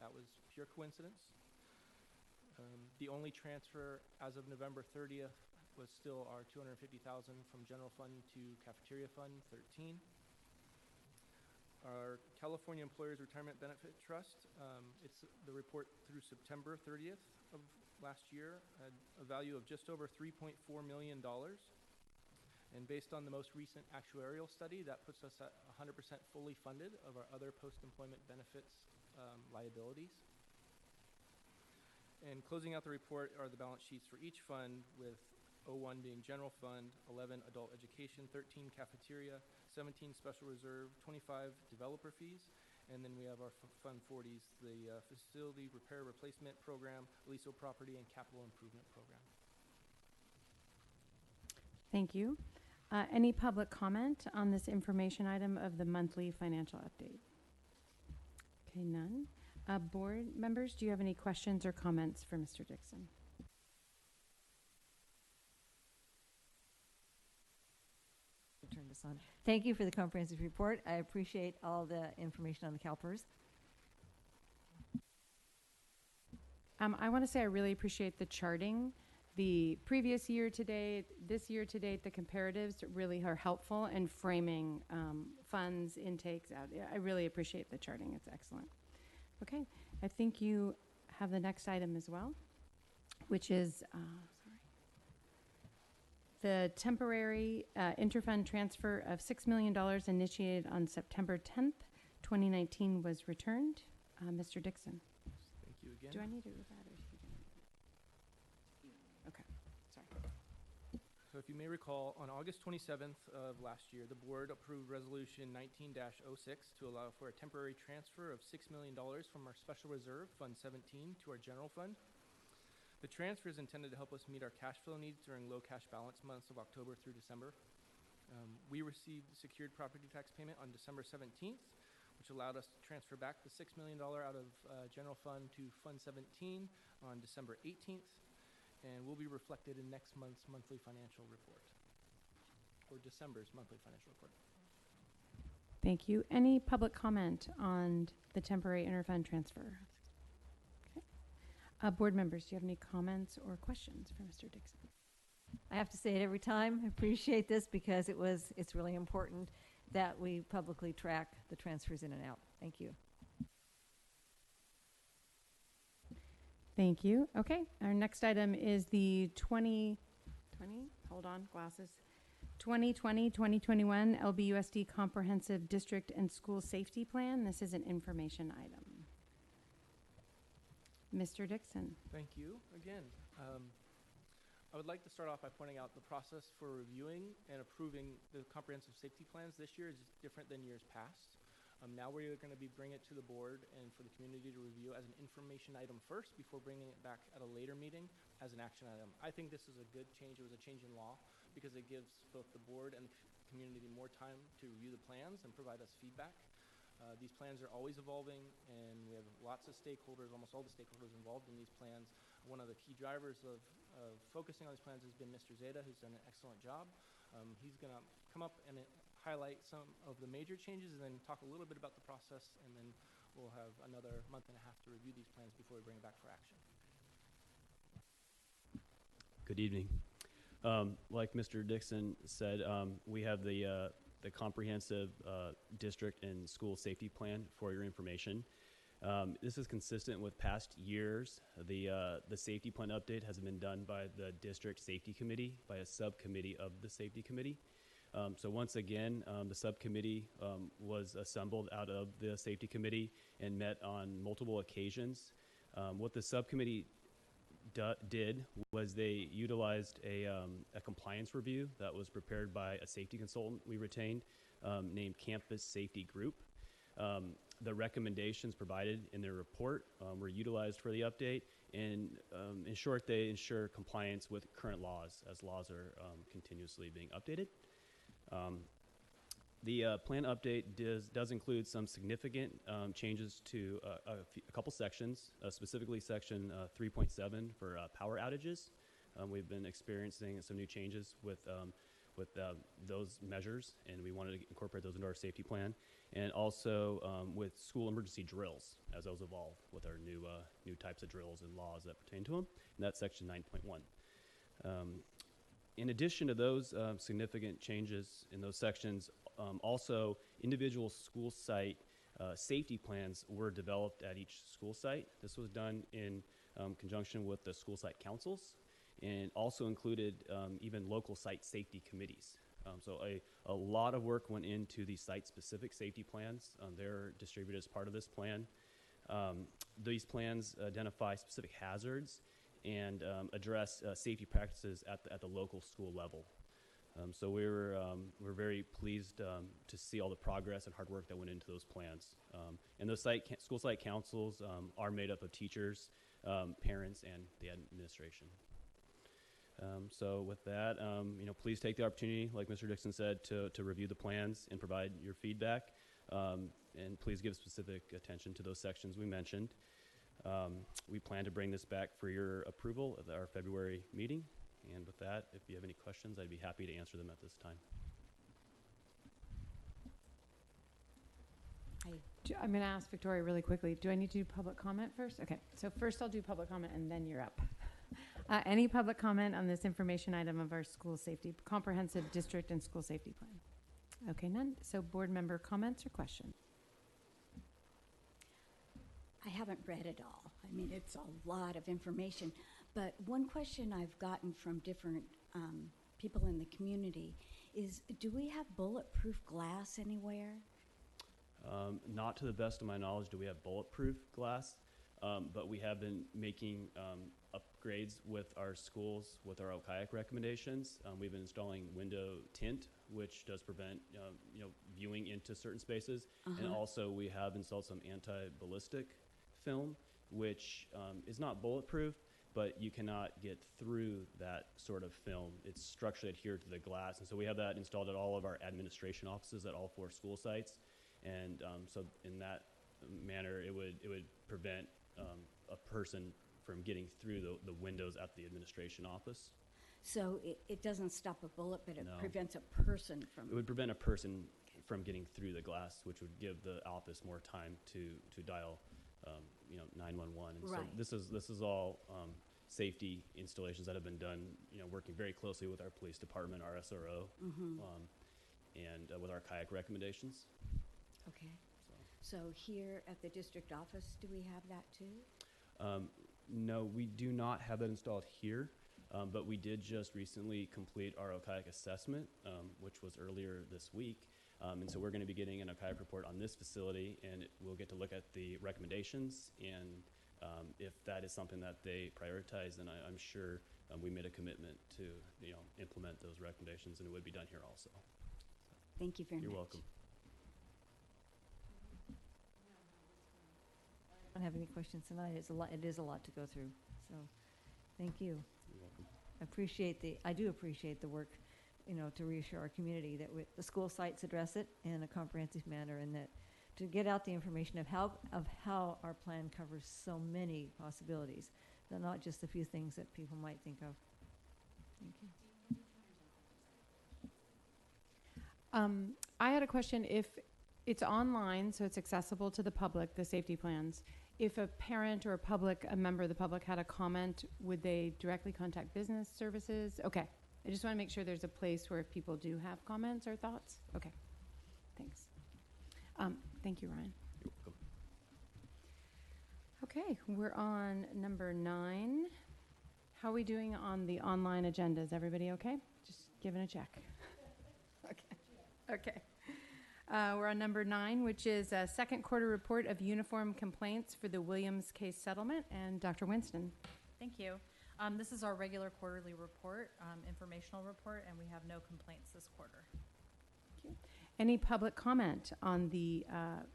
Speaker 9: That was pure coincidence. The only transfer as of November 30th was still our $250,000 from general fund to cafeteria fund 13. Our California Employers Retirement Benefit Trust, it's the report through September 30th of last year, had a value of just over $3.4 million. And based on the most recent actuarial study, that puts us at 100% fully funded of our other post-employment benefits liabilities. And closing out the report are the balance sheets for each fund, with 01 being general fund, 11 adult education, 13 cafeteria, 17 special reserve, 25 developer fees, and then we have our Fund 40s, the facility repair replacement program, leasehold property, and capital improvement program.
Speaker 1: Thank you. Any public comment on this information item of the monthly financial update? Okay, none. Board members, do you have any questions or comments for Mr. Dixon?
Speaker 6: Turn this on. Thank you for the comprehensive report. I appreciate all the information on the CalPERS.
Speaker 1: I want to say I really appreciate the charting. The previous year to date, this year to date, the comparatives really are helpful in framing funds, intakes out. I really appreciate the charting. It's excellent. Okay, I think you have the next item as well, which is the temporary interfund transfer of $6 million initiated on September 10th, 2019 was returned. Mr. Dixon.
Speaker 9: Thank you again.
Speaker 1: Do I need to read that or is he doing it? Okay, sorry.
Speaker 9: So if you may recall, on August 27th of last year, the board approved resolution 19-06 to allow for a temporary transfer of $6 million from our special reserve, Fund 17, to our general fund. The transfer is intended to help us meet our cash flow needs during low cash balance months of October through December. We received the secured property tax payment on December 17th, which allowed us to transfer back the $6 million out of general fund to Fund 17 on December 18th. And will be reflected in next month's monthly financial report, or December's monthly financial report.
Speaker 1: Thank you. Any public comment on the temporary interfund transfer? Okay. Board members, do you have any comments or questions for Mr. Dixon?
Speaker 6: I have to say it every time. I appreciate this because it's really important that we publicly track the transfers in and out. Thank you.
Speaker 1: Thank you. Okay, our next item is the 2020 2021 LBUSD Comprehensive District and School Safety Plan. This is an information item. Mr. Dixon.
Speaker 9: Thank you again. I would like to start off by pointing out the process for reviewing and approving the comprehensive safety plans this year is different than years past. Now we're going to be bringing it to the board and for the community to review as an information item first before bringing it back at a later meeting as an action item. I think this is a good change. It was a change in law because it gives both the board and the community more time to review the plans and provide us feedback. These plans are always evolving, and we have lots of stakeholders, almost all the stakeholders involved in these plans. One of the key drivers of focusing on these plans has been Mr. Zeta, who's done an excellent job. He's going to come up and highlight some of the major changes and then talk a little bit about the process, and then we'll have another month and a half to review these plans before we bring it back for action.
Speaker 11: Good evening. Like Mr. Dixon said, we have the comprehensive district and school safety plan for your information. This is consistent with past years. The safety plan update has been done by the district safety committee, by a subcommittee of the safety committee. So once again, the subcommittee was assembled out of the safety committee and met on multiple occasions. What the subcommittee did was they utilized a compliance review that was prepared by a safety consultant we retained named Campus Safety Group. The recommendations provided in their report were utilized for the update, and in short, they ensure compliance with current laws as laws are continuously being updated. The plan update does include some significant changes to a couple sections, specifically section 3.7 for power outages. We've been experiencing some new changes with those measures, and we wanted to incorporate those into our safety plan. And also with school emergency drills, as those evolve with our new types of drills and laws that pertain to them. And that's section 9.1. In addition to those significant changes in those sections, also individual school site safety plans were developed at each school site. This was done in conjunction with the school site councils, and also included even local site safety committees. So a lot of work went into the site-specific safety plans. They're distributed as part of this plan. These plans identify specific hazards and address safety practices at the local school level. So we're very pleased to see all the progress and hard work that went into those plans. And those school site councils are made up of teachers, parents, and the administration. So with that, please take the opportunity, like Mr. Dixon said, to review the plans and provide your feedback. And please give specific attention to those sections we mentioned. We plan to bring this back for your approval at our February meeting. And with that, if you have any questions, I'd be happy to answer them at this time.
Speaker 1: I'm going to ask Victoria really quickly. Do I need to do public comment first? Okay, so first I'll do public comment and then you're up. Any public comment on this information item of our school safety, comprehensive district and school safety plan? Okay, none. So board member comments or questions?
Speaker 7: I haven't read it all. I mean, it's a lot of information. But one question I've gotten from different people in the community is, do we have bulletproof glass anywhere?
Speaker 11: Not to the best of my knowledge do we have bulletproof glass, but we have been making upgrades with our schools with our kayak recommendations. We've been installing window tint, which does prevent viewing into certain spaces. And also we have installed some anti-ballistic film, which is not bulletproof, but you cannot get through that sort of film. It's structurally adhered to the glass. And so we have that installed at all of our administration offices at all 4 school sites. And so in that manner, it would prevent a person from getting through the windows at the administration office.
Speaker 7: So it doesn't stop a bullet, but it
Speaker 11: No.
Speaker 7: prevents a person from...
Speaker 11: It would prevent a person from getting through the glass, which would give the office more time to dial 911. And
Speaker 7: Right.
Speaker 11: so this is all safety installations that have been done, working very closely with our police department, our SRO, and with our kayak recommendations.
Speaker 7: Okay. So here at the district office, do we have that too?
Speaker 11: No, we do not have that installed here, but we did just recently complete our kayak assessment, which was earlier this week. And so we're going to be getting an kayak report on this facility, and we'll get to look at the recommendations. And if that is something that they prioritize, then I'm sure we made a commitment to implement those recommendations, and it would be done here also.
Speaker 7: Thank you very much.
Speaker 11: You're welcome.
Speaker 6: I don't have any questions tonight. It is a lot to go through. So, thank you.
Speaker 11: You're welcome.
Speaker 6: I do appreciate the work, to reassure our community that the school sites address it in a comprehensive manner, and that to get out the information of how our plan covers so many possibilities, not just a few things that people might think of. Thank you.
Speaker 1: I had a question. If it's online, so it's accessible to the public, the safety plans, if a parent or a member of the public had a comment, would they directly contact business services? Okay. I just want to make sure there's a place where if people do have comments or thoughts. Okay. Thanks. Thank you, Ryan.
Speaker 11: You're welcome.
Speaker 1: Okay, we're on number 9. How are we doing on the online agenda? Is everybody okay? Just giving a check. Okay. We're on number 9, which is a second quarter report of uniform complaints for the Williams case settlement. And Dr. Winston.
Speaker 8: Thank you. This is our regular quarterly report, informational report, and we have no complaints this quarter.
Speaker 1: Thank you. Any public comment on the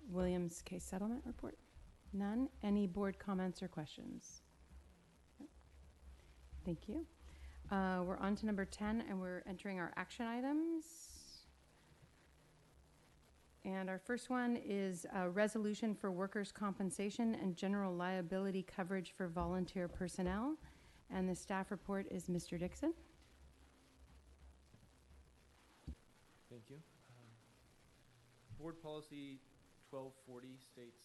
Speaker 1: Williams case settlement report? None. Any board comments or questions? No. Thank you. We're on to number 10, and we're entering our action items. And our first one is a resolution for workers' compensation and general liability coverage for volunteer personnel. And the staff report is Mr. Dixon.
Speaker 9: Thank you. Board Policy 1240 states,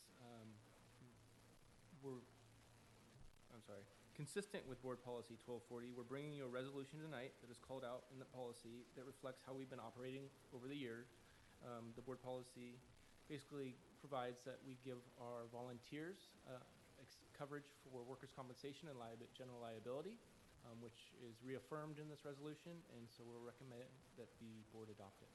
Speaker 9: consistent with Board Policy 1240, we're bringing you a resolution tonight that is called out in the policy that reflects how we've been operating over the years. The Board Policy basically provides that we give our volunteers coverage for workers' compensation and general liability, which is reaffirmed in this resolution, and so we'll recommend that the board adopt it.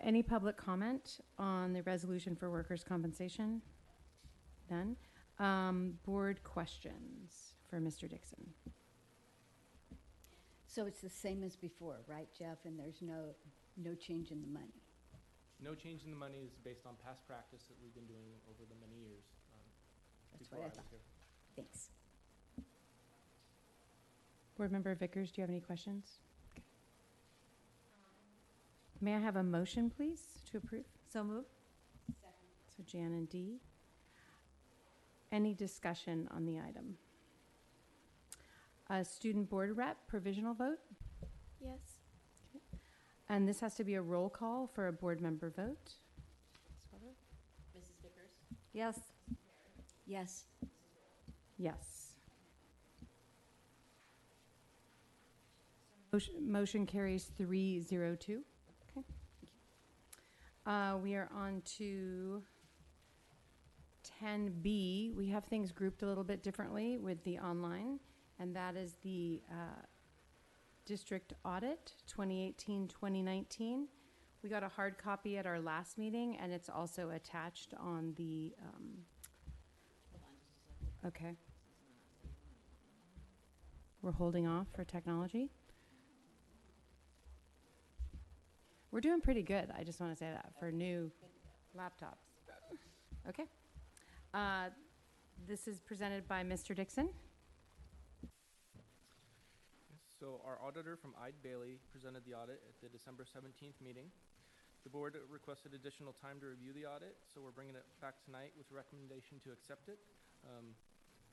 Speaker 1: Any public comment on the resolution for workers' compensation? None. Board questions for Mr. Dixon.
Speaker 7: So it's the same as before, right, Jeff? And there's no change in the money?
Speaker 9: No change in the money is based on past practice that we've been doing over the many years.
Speaker 7: That's
Speaker 9: before
Speaker 7: what I
Speaker 9: was
Speaker 7: thought.
Speaker 9: here.
Speaker 7: Thanks.
Speaker 1: Board Member Vickers, do you have any questions? Okay. May I have a motion, please, to approve?
Speaker 6: So moved.
Speaker 1: So Jan and Dee. Any discussion on the item? Student board rep, provisional vote?
Speaker 10: Yes.
Speaker 1: And this has to be a roll call for a board member vote.
Speaker 10: Mrs. Vickers?
Speaker 6: Yes.
Speaker 7: Yes.
Speaker 1: Yes. Motion carries 302. Okay. We are on to 10B. We have things grouped a little bit differently with the online, and that is the district audit 2018-2019. We got a hard copy at our last meeting, and it's also attached on the okay. We're holding off for technology. We're doing pretty good. I just want to say that for new laptops. Okay. This is presented by Mr. Dixon.
Speaker 9: So our auditor from Eide Bailey presented the audit at the December 17th meeting. The board requested additional time to review the audit, so we're bringing it back tonight with a recommendation to accept it.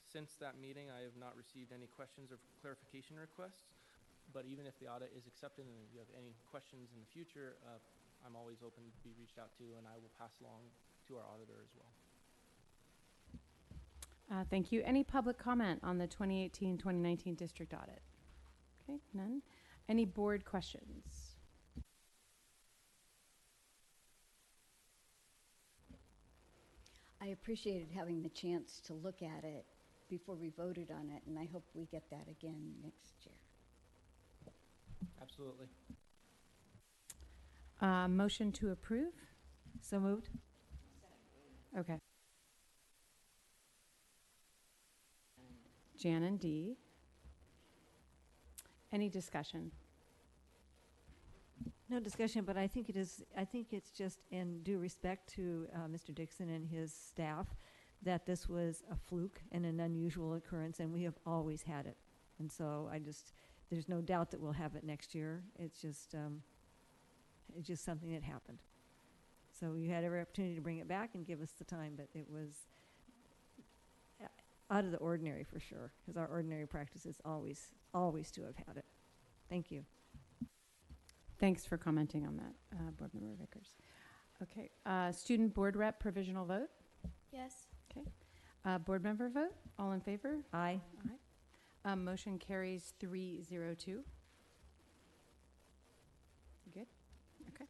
Speaker 9: Since that meeting, I have not received any questions or clarification requests, but even if the audit is accepted and you have any questions in the future, I'm always open to be reached out to, and I will pass along to our auditor as well.
Speaker 1: Thank you. Any public comment on the 2018-2019 district audit? Okay, none. Any board questions?
Speaker 7: I appreciated having the chance to look at it before we voted on it, and I hope we get that again next year.
Speaker 9: Absolutely.
Speaker 1: Motion to approve?
Speaker 6: So moved.
Speaker 1: Okay. Jan and Dee. Any discussion?
Speaker 6: No discussion, but I think it's just in due respect to Mr. Dixon and his staff that this was a fluke and an unusual occurrence, and we have always had it. And so there's no doubt that we'll have it next year. It's just something that happened. So you had every opportunity to bring it back and give us the time, but it was out of the ordinary for sure, because our ordinary practice is always to have had it. Thank you.
Speaker 1: Thanks for commenting on that, Board Member Vickers. Okay, student board rep provisional vote?
Speaker 10: Yes.
Speaker 1: Okay. Board member vote? All in favor?
Speaker 6: Aye.
Speaker 1: Aye. Motion carries 302. You good? Okay.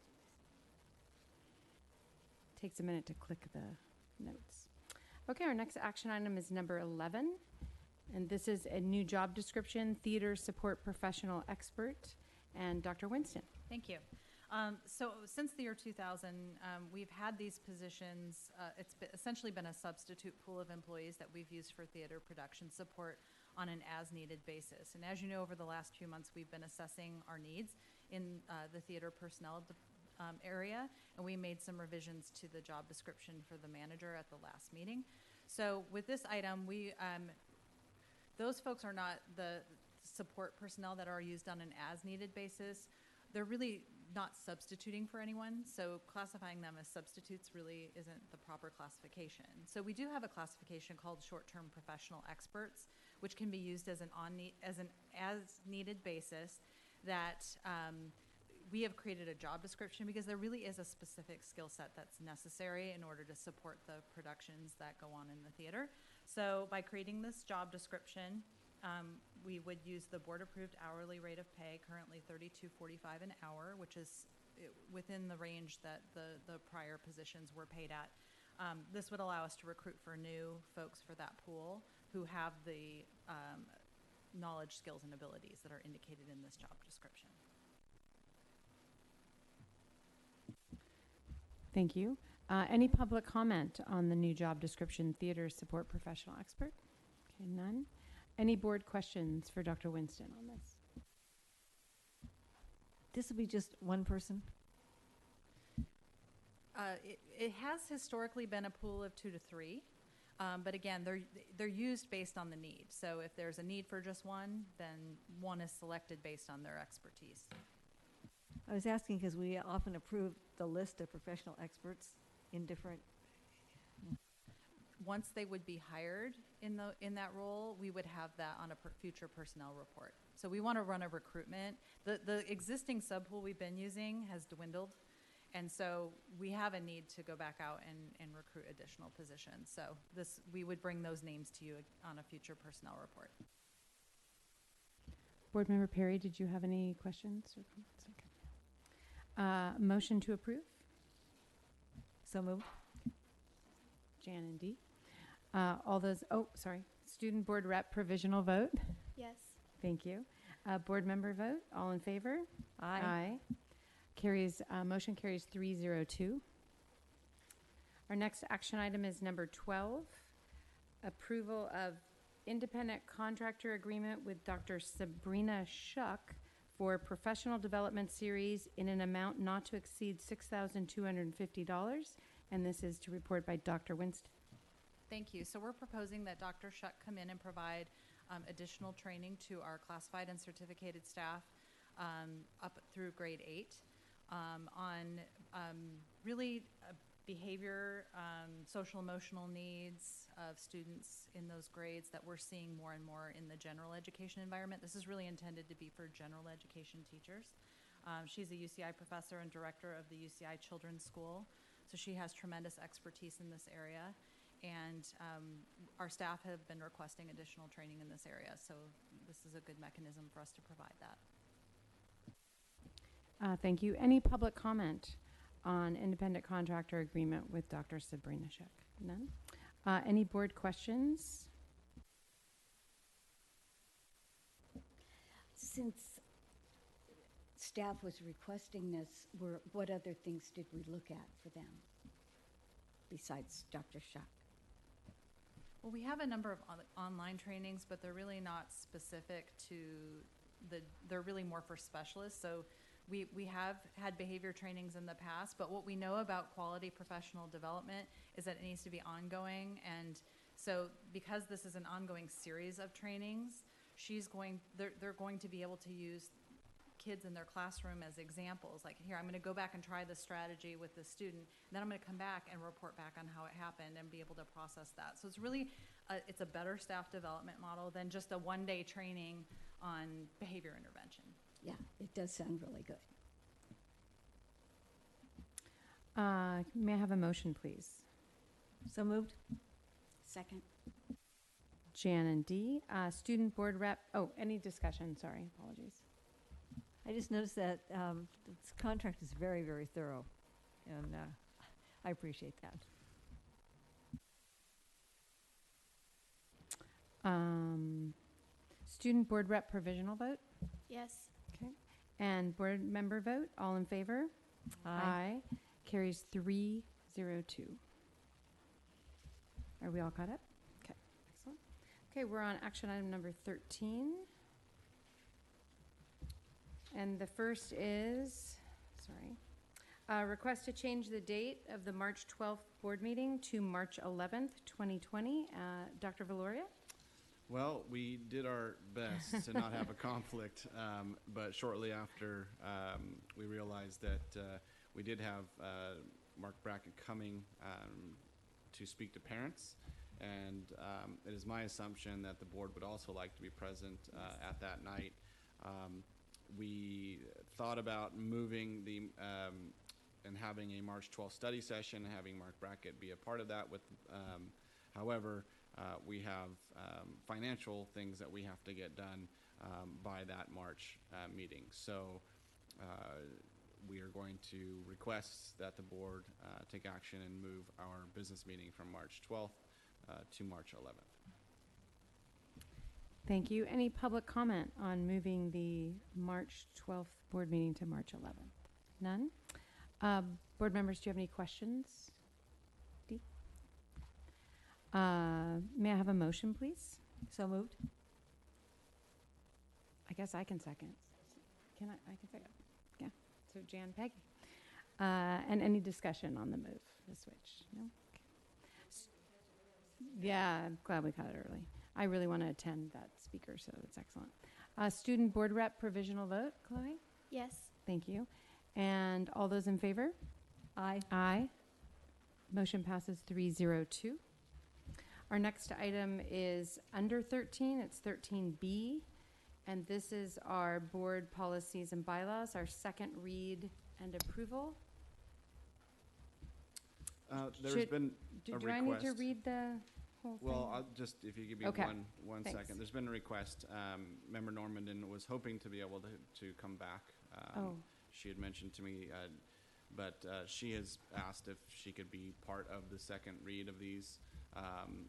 Speaker 1: Takes a minute to click the notes. Okay, our next action item is number 11, and this is a new job description, theater support professional expert, and Dr. Winston.
Speaker 8: Thank you. So since the year 2000, we've had these positions. It's essentially been a substitute pool of employees that we've used for theater production support on an as-needed basis. And as you know, over the last few months, we've been assessing our needs in the theater personnel area, and we made some revisions to the job description for the manager at the last meeting. So with this item, those folks are not the support personnel that are used on an as-needed basis. they're really not substituting for anyone, so classifying them as substitutes really isn't the proper classification. So we do have a classification called short-term professional experts, which can be used as an as-needed basis that we have created a job description because there really is a specific skill set that's necessary in order to support the productions that go on in the theater. So by creating this job description, we would use the board-approved hourly rate of pay, currently $32.45 an hour, which is within the range that the prior positions were paid at. This would allow us to recruit for new folks for that pool who have the knowledge, skills, and abilities that are indicated in this job description.
Speaker 1: Thank you. Any public comment on the new job description, theater support professional expert? Okay, none. Any board questions for Dr. Winston on this?
Speaker 6: This will be just one person?
Speaker 8: It has historically been a pool of 2 to 3, but again, they're used based on the need. So if there's a need for just one, then one is selected based on their expertise.
Speaker 6: I was asking because we often approve the list of professional experts in different.
Speaker 8: Once they would be hired in that role, we would have that on a future personnel report. So we want to run a recruitment. The existing subpool we've been using has dwindled, and so we have a need to go back out and recruit additional positions. So we would bring those names to you on a future personnel report.
Speaker 1: Board Member Perry, did you have any questions or comments? Okay. Motion to approve?
Speaker 6: So moved.
Speaker 1: Jan and Dee. All those, Student Board Rep provisional vote?
Speaker 7: Yes.
Speaker 1: Thank you. Board member vote, all in favor?
Speaker 6: Aye.
Speaker 1: Carries, motion carries 302. Our next action item is number 12, approval of independent contractor agreement with Dr. Sabrina Shuck for professional development series in an amount not to exceed $6,250. And this is to report by Dr. Winston.
Speaker 8: Thank you. So we're proposing that Dr. Shuck come in and provide additional training to our classified and certificated staff up through grade 8 on really behavior, social emotional needs of students in those grades that we're seeing more and more in the general education environment. This is really intended to be for general education teachers. She's a UCI professor and director of the UCI Children's School, so she has tremendous expertise in this area. And our staff have been requesting additional training in this area, so this is a good mechanism for us to provide that.
Speaker 1: Thank you. Any public comment on independent contractor agreement with Dr. Sabrina Shuck? None. Any board questions?
Speaker 7: Since staff was requesting this, what other things did we look at for them besides Dr. Shuck?
Speaker 8: Well, we have a number of online trainings, but they're really not specific to they're really more for specialists. So we have had behavior trainings in the past, but what we know about quality professional development is that it needs to be ongoing. And so because this is an ongoing series of trainings, they're going to be able to use kids in their classroom as examples. Like, here, I'm going to go back and try this strategy with this student, and then I'm going to come back and report back on how it happened and be able to process that. So it's really, it's a better staff development model than just a one-day training on behavior intervention.
Speaker 7: Yeah, it does sound really good.
Speaker 1: May I have a motion, please?
Speaker 6: So moved.
Speaker 7: Second.
Speaker 1: Jan and Dee. Student Board Rep, any discussion? Sorry, apologies.
Speaker 6: I just noticed that this contract is very, very thorough, and I appreciate that.
Speaker 1: Student Board Rep provisional vote?
Speaker 7: Yes.
Speaker 1: Okay. And board member vote, all in favor?
Speaker 6: Aye.
Speaker 1: Carries 302. Are we all caught up? Okay, excellent. Okay, we're on action item number 13. And the first is, request to change the date of the March 12th board meeting to March 11th, 2020. Dr. Valoria?
Speaker 2: Well, we did our best to not have a conflict, but shortly after, we realized that we did have Mark Brackett coming to speak to parents, and it is my assumption that the board would also like to be present at that night. We thought about moving the and having a March 12th study session, and having Mark Brackett be a part of that. However, we have financial things that we have to get done by that March meeting. So we are going to request that the board take action and move our business meeting from March 12th to March 11th.
Speaker 1: Thank you. Any public comment on moving the March 12th board meeting to March 11th? None? Board members, do you have any questions? Dee? May I have a motion, please?
Speaker 6: So moved.
Speaker 1: I guess I can second. Can I can second. Yeah. So Jan, Peggy. And any discussion on the move, the switch? No? Okay. Yeah, I'm glad we got it early. I really want to attend that speaker, so it's excellent. Student board rep provisional vote, Chloe?
Speaker 12: Yes.
Speaker 1: Thank you. And all those in favor?
Speaker 6: Aye.
Speaker 1: Aye. Motion passes 302. Our next item is under 13. It's 13B. And this is our board policies and bylaws, our second read and approval.
Speaker 2: There's been a request.
Speaker 1: Do I need to read the whole thing?
Speaker 2: Well, I'll just, if you give me
Speaker 1: Okay.
Speaker 2: one
Speaker 1: Thanks.
Speaker 2: second. There's been a request. Member Normandin was hoping to be able to come back.
Speaker 1: Oh.
Speaker 2: She had mentioned to me, but she has asked if she could be part of the second read of these.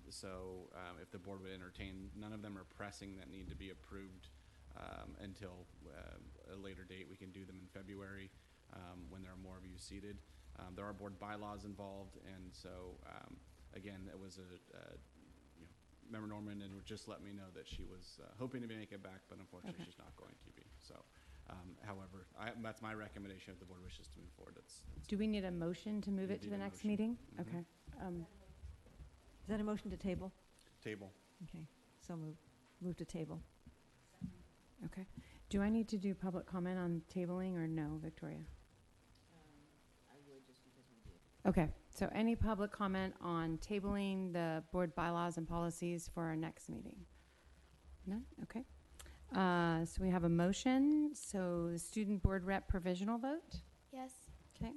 Speaker 2: So if the board would entertain, none of them are pressing that need to be approved until a later date. We can do them in February when there are more of you seated. There are board bylaws involved, and so again, it was Member Norman and would just let me know that she was hoping to make it back, but unfortunately
Speaker 1: Okay.
Speaker 2: she's not going to be. So, however, that's my recommendation if the board wishes to move forward.
Speaker 1: Do we need a motion to move
Speaker 2: You
Speaker 1: it to
Speaker 2: need
Speaker 1: the
Speaker 2: a
Speaker 1: next
Speaker 2: motion.
Speaker 1: meeting?
Speaker 2: Mhm.
Speaker 1: Okay.
Speaker 6: Is that a motion to table?
Speaker 2: Table.
Speaker 6: Okay, so moved. Move to table.
Speaker 1: Okay. Do I need to do public comment on tabling or no, Victoria?
Speaker 12: I would, just because we did.
Speaker 1: Okay. So any public comment on tabling the board bylaws and policies for our next meeting? None? Okay. So we have a motion. So the student board rep provisional vote.
Speaker 12: Yes.
Speaker 1: Okay.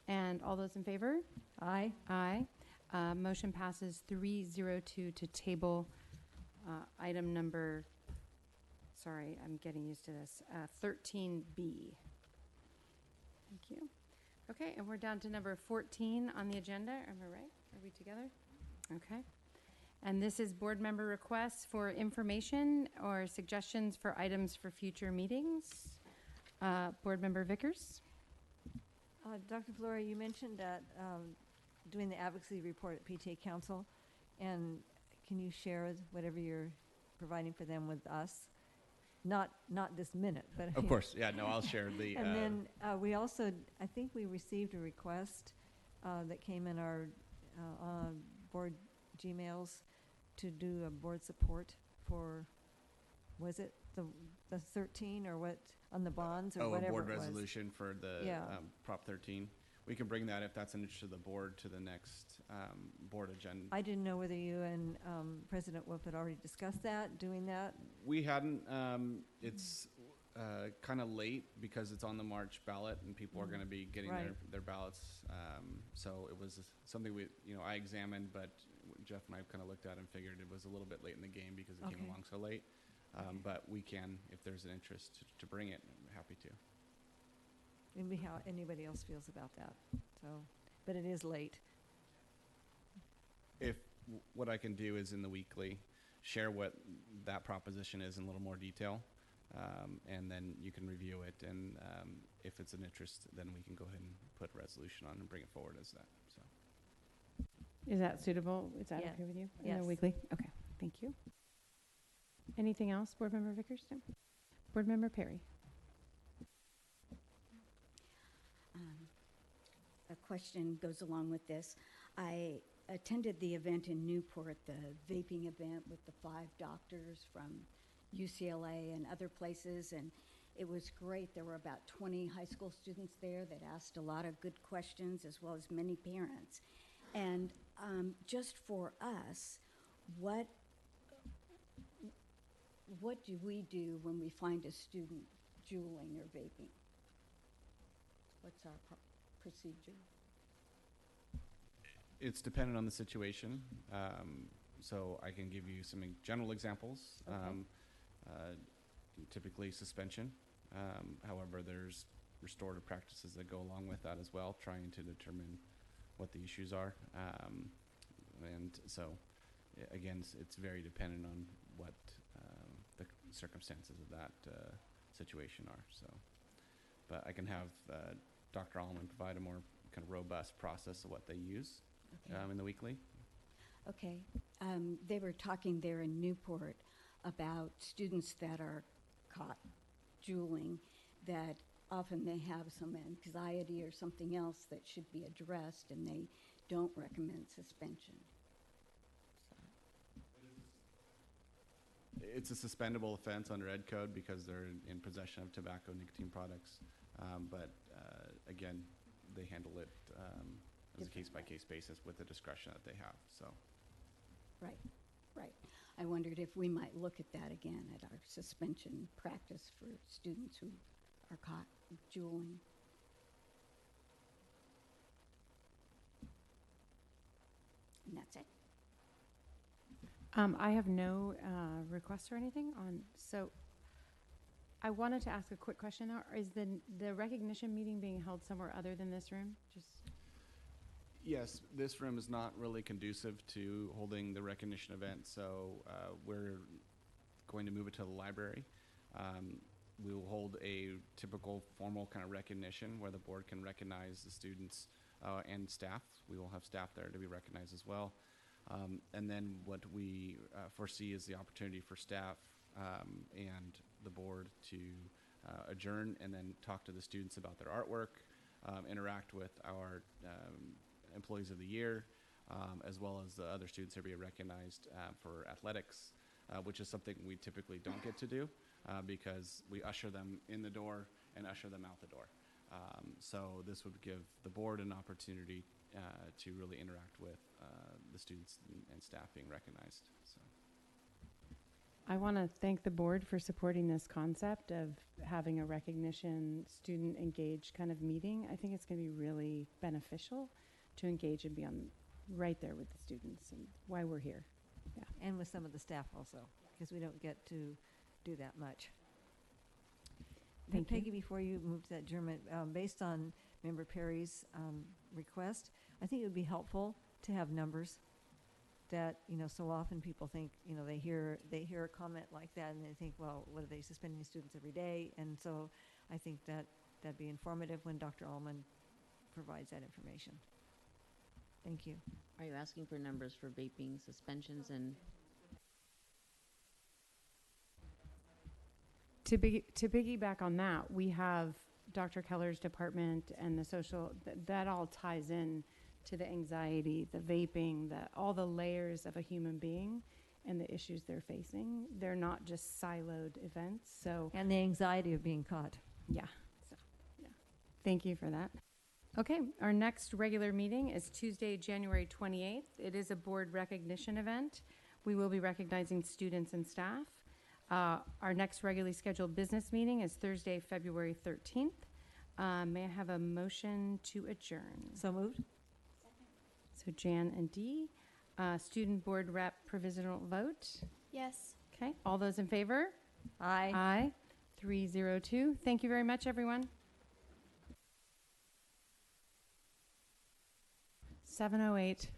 Speaker 1: And all those in favor?
Speaker 6: Aye.
Speaker 1: Aye. Motion passes 302 to table item number, sorry, I'm getting used to this, 13B. Thank you. Okay, and we're down to number 14 on the agenda. Am I right? Are we together? Okay. And this is board member requests for information or suggestions for items for future meetings. Board member Vickers?
Speaker 6: Dr. Flora, you mentioned that doing the advocacy report at PTA Council, and can you share whatever you're providing for them with us? Not this minute, but
Speaker 2: Of course, yeah. No, I'll share the.
Speaker 6: And then we also, I think we received a request that came in our board Gmails to do a board support for, was it the 13 or what, on the bonds or whatever
Speaker 2: a board
Speaker 6: it was.
Speaker 2: resolution for the
Speaker 6: Yeah.
Speaker 2: Prop 13. We can bring that, if that's an interest of the board, to the next board agenda.
Speaker 6: I didn't know whether you and President Wolf had already discussed that, doing that.
Speaker 2: We hadn't. It's kind of late because it's on the March ballot and people are going to be getting
Speaker 6: Right.
Speaker 2: their ballots. So it was something I examined, but Jeff and I kind of looked at and figured it was a little bit late in the game because it came
Speaker 6: Okay.
Speaker 2: along so late. But we can, if there's an interest to bring it, I'm happy to.
Speaker 6: Maybe how anybody else feels about that. So, but it is late.
Speaker 2: What I can do is in the weekly share what that proposition is in a little more detail, and then you can review it. And if it's an interest, then we can go ahead and put a resolution on and bring it forward as that. So.
Speaker 1: Is that suitable? Is that
Speaker 6: Yeah.
Speaker 1: okay with you? In
Speaker 6: Yes.
Speaker 1: the weekly? Okay, thank you. Anything else, Board Member Vickers? No? Board Member Perry?
Speaker 7: A question goes along with this. I attended the event in Newport, the vaping event with the 5 doctors from UCLA and other places, and it was great. There were about 20 high school students there that asked a lot of good questions, as well as many parents. And just for us, what do we do when we find a student juuling or vaping? What's our procedure?
Speaker 2: It's dependent on the situation. So I can give you some general examples.
Speaker 7: Okay.
Speaker 2: Typically suspension. However, there's restorative practices that go along with that as well, trying to determine what the issues are. And so, again, it's very dependent on what the circumstances of that situation are. So, but I can have Dr. Allman provide a more kind of robust process of what they use in the weekly.
Speaker 7: Okay. They were talking there in Newport about students that are caught juuling, that often they have some anxiety or something else that should be addressed, and they don't recommend suspension.
Speaker 2: It's a suspendable offense under Ed Code because they're in possession of tobacco, nicotine products. But again, they handle it as a case-by-case basis with the discretion that they have. So,
Speaker 7: Right, right. I wondered if we might look at that again at our suspension practice for students who are caught juuling. And that's it.
Speaker 1: I have no requests or anything on, so I wanted to ask a quick question. Is the recognition meeting being held somewhere other than this room? Just
Speaker 2: yes, this room is not really conducive to holding the recognition event, so we're going to move it to the library. We will hold a typical formal kind of recognition where the board can recognize the students and staff. We will have staff there to be recognized as well. And then what we foresee is the opportunity for staff and the board to adjourn and then talk to the students about their artwork, interact with our employees of the year, as well as the other students that are being recognized for athletics, which is something we typically don't get to do because we usher them in the door and usher them out the door. So this would give the board an opportunity to really interact with the students and staff being recognized. So.
Speaker 1: I want to thank the board for supporting this concept of having a recognition, student engaged kind of meeting. I think it's going to be really beneficial to engage and be on right there with the students and why we're here. Yeah.
Speaker 6: And with some of the staff also, because we don't get to do that much.
Speaker 1: Thank
Speaker 6: Peggy,
Speaker 1: you.
Speaker 6: before you move to that adjournment, based on Member Perry's request, I think it would be helpful to have numbers that, so often people think, they hear a comment like that and they think, well, what are they suspending students every day? And so I think that'd be informative when Dr. Allman provides that information. Thank you.
Speaker 12: Are you asking for numbers for vaping suspensions and?
Speaker 1: To piggyback on that, we have Dr. Keller's department and the social, that all ties in to the anxiety, the vaping, all the layers of a human being and the issues they're facing. They're not just siloed events. So
Speaker 6: And the anxiety of being caught.
Speaker 1: yeah. So yeah. Thank you for that. Okay, our next regular meeting is Tuesday, January 28th. It is a board recognition event. We will be recognizing students and staff. Our next regularly scheduled business meeting is Thursday, February 13th. May I have a motion to adjourn?
Speaker 6: So moved.
Speaker 1: So Jan and Dee. Student board rep provisional vote.
Speaker 13: Yes.
Speaker 1: Okay, all those in favor?
Speaker 6: Aye.
Speaker 1: Aye. 302. Thank you very much, everyone. 7:08.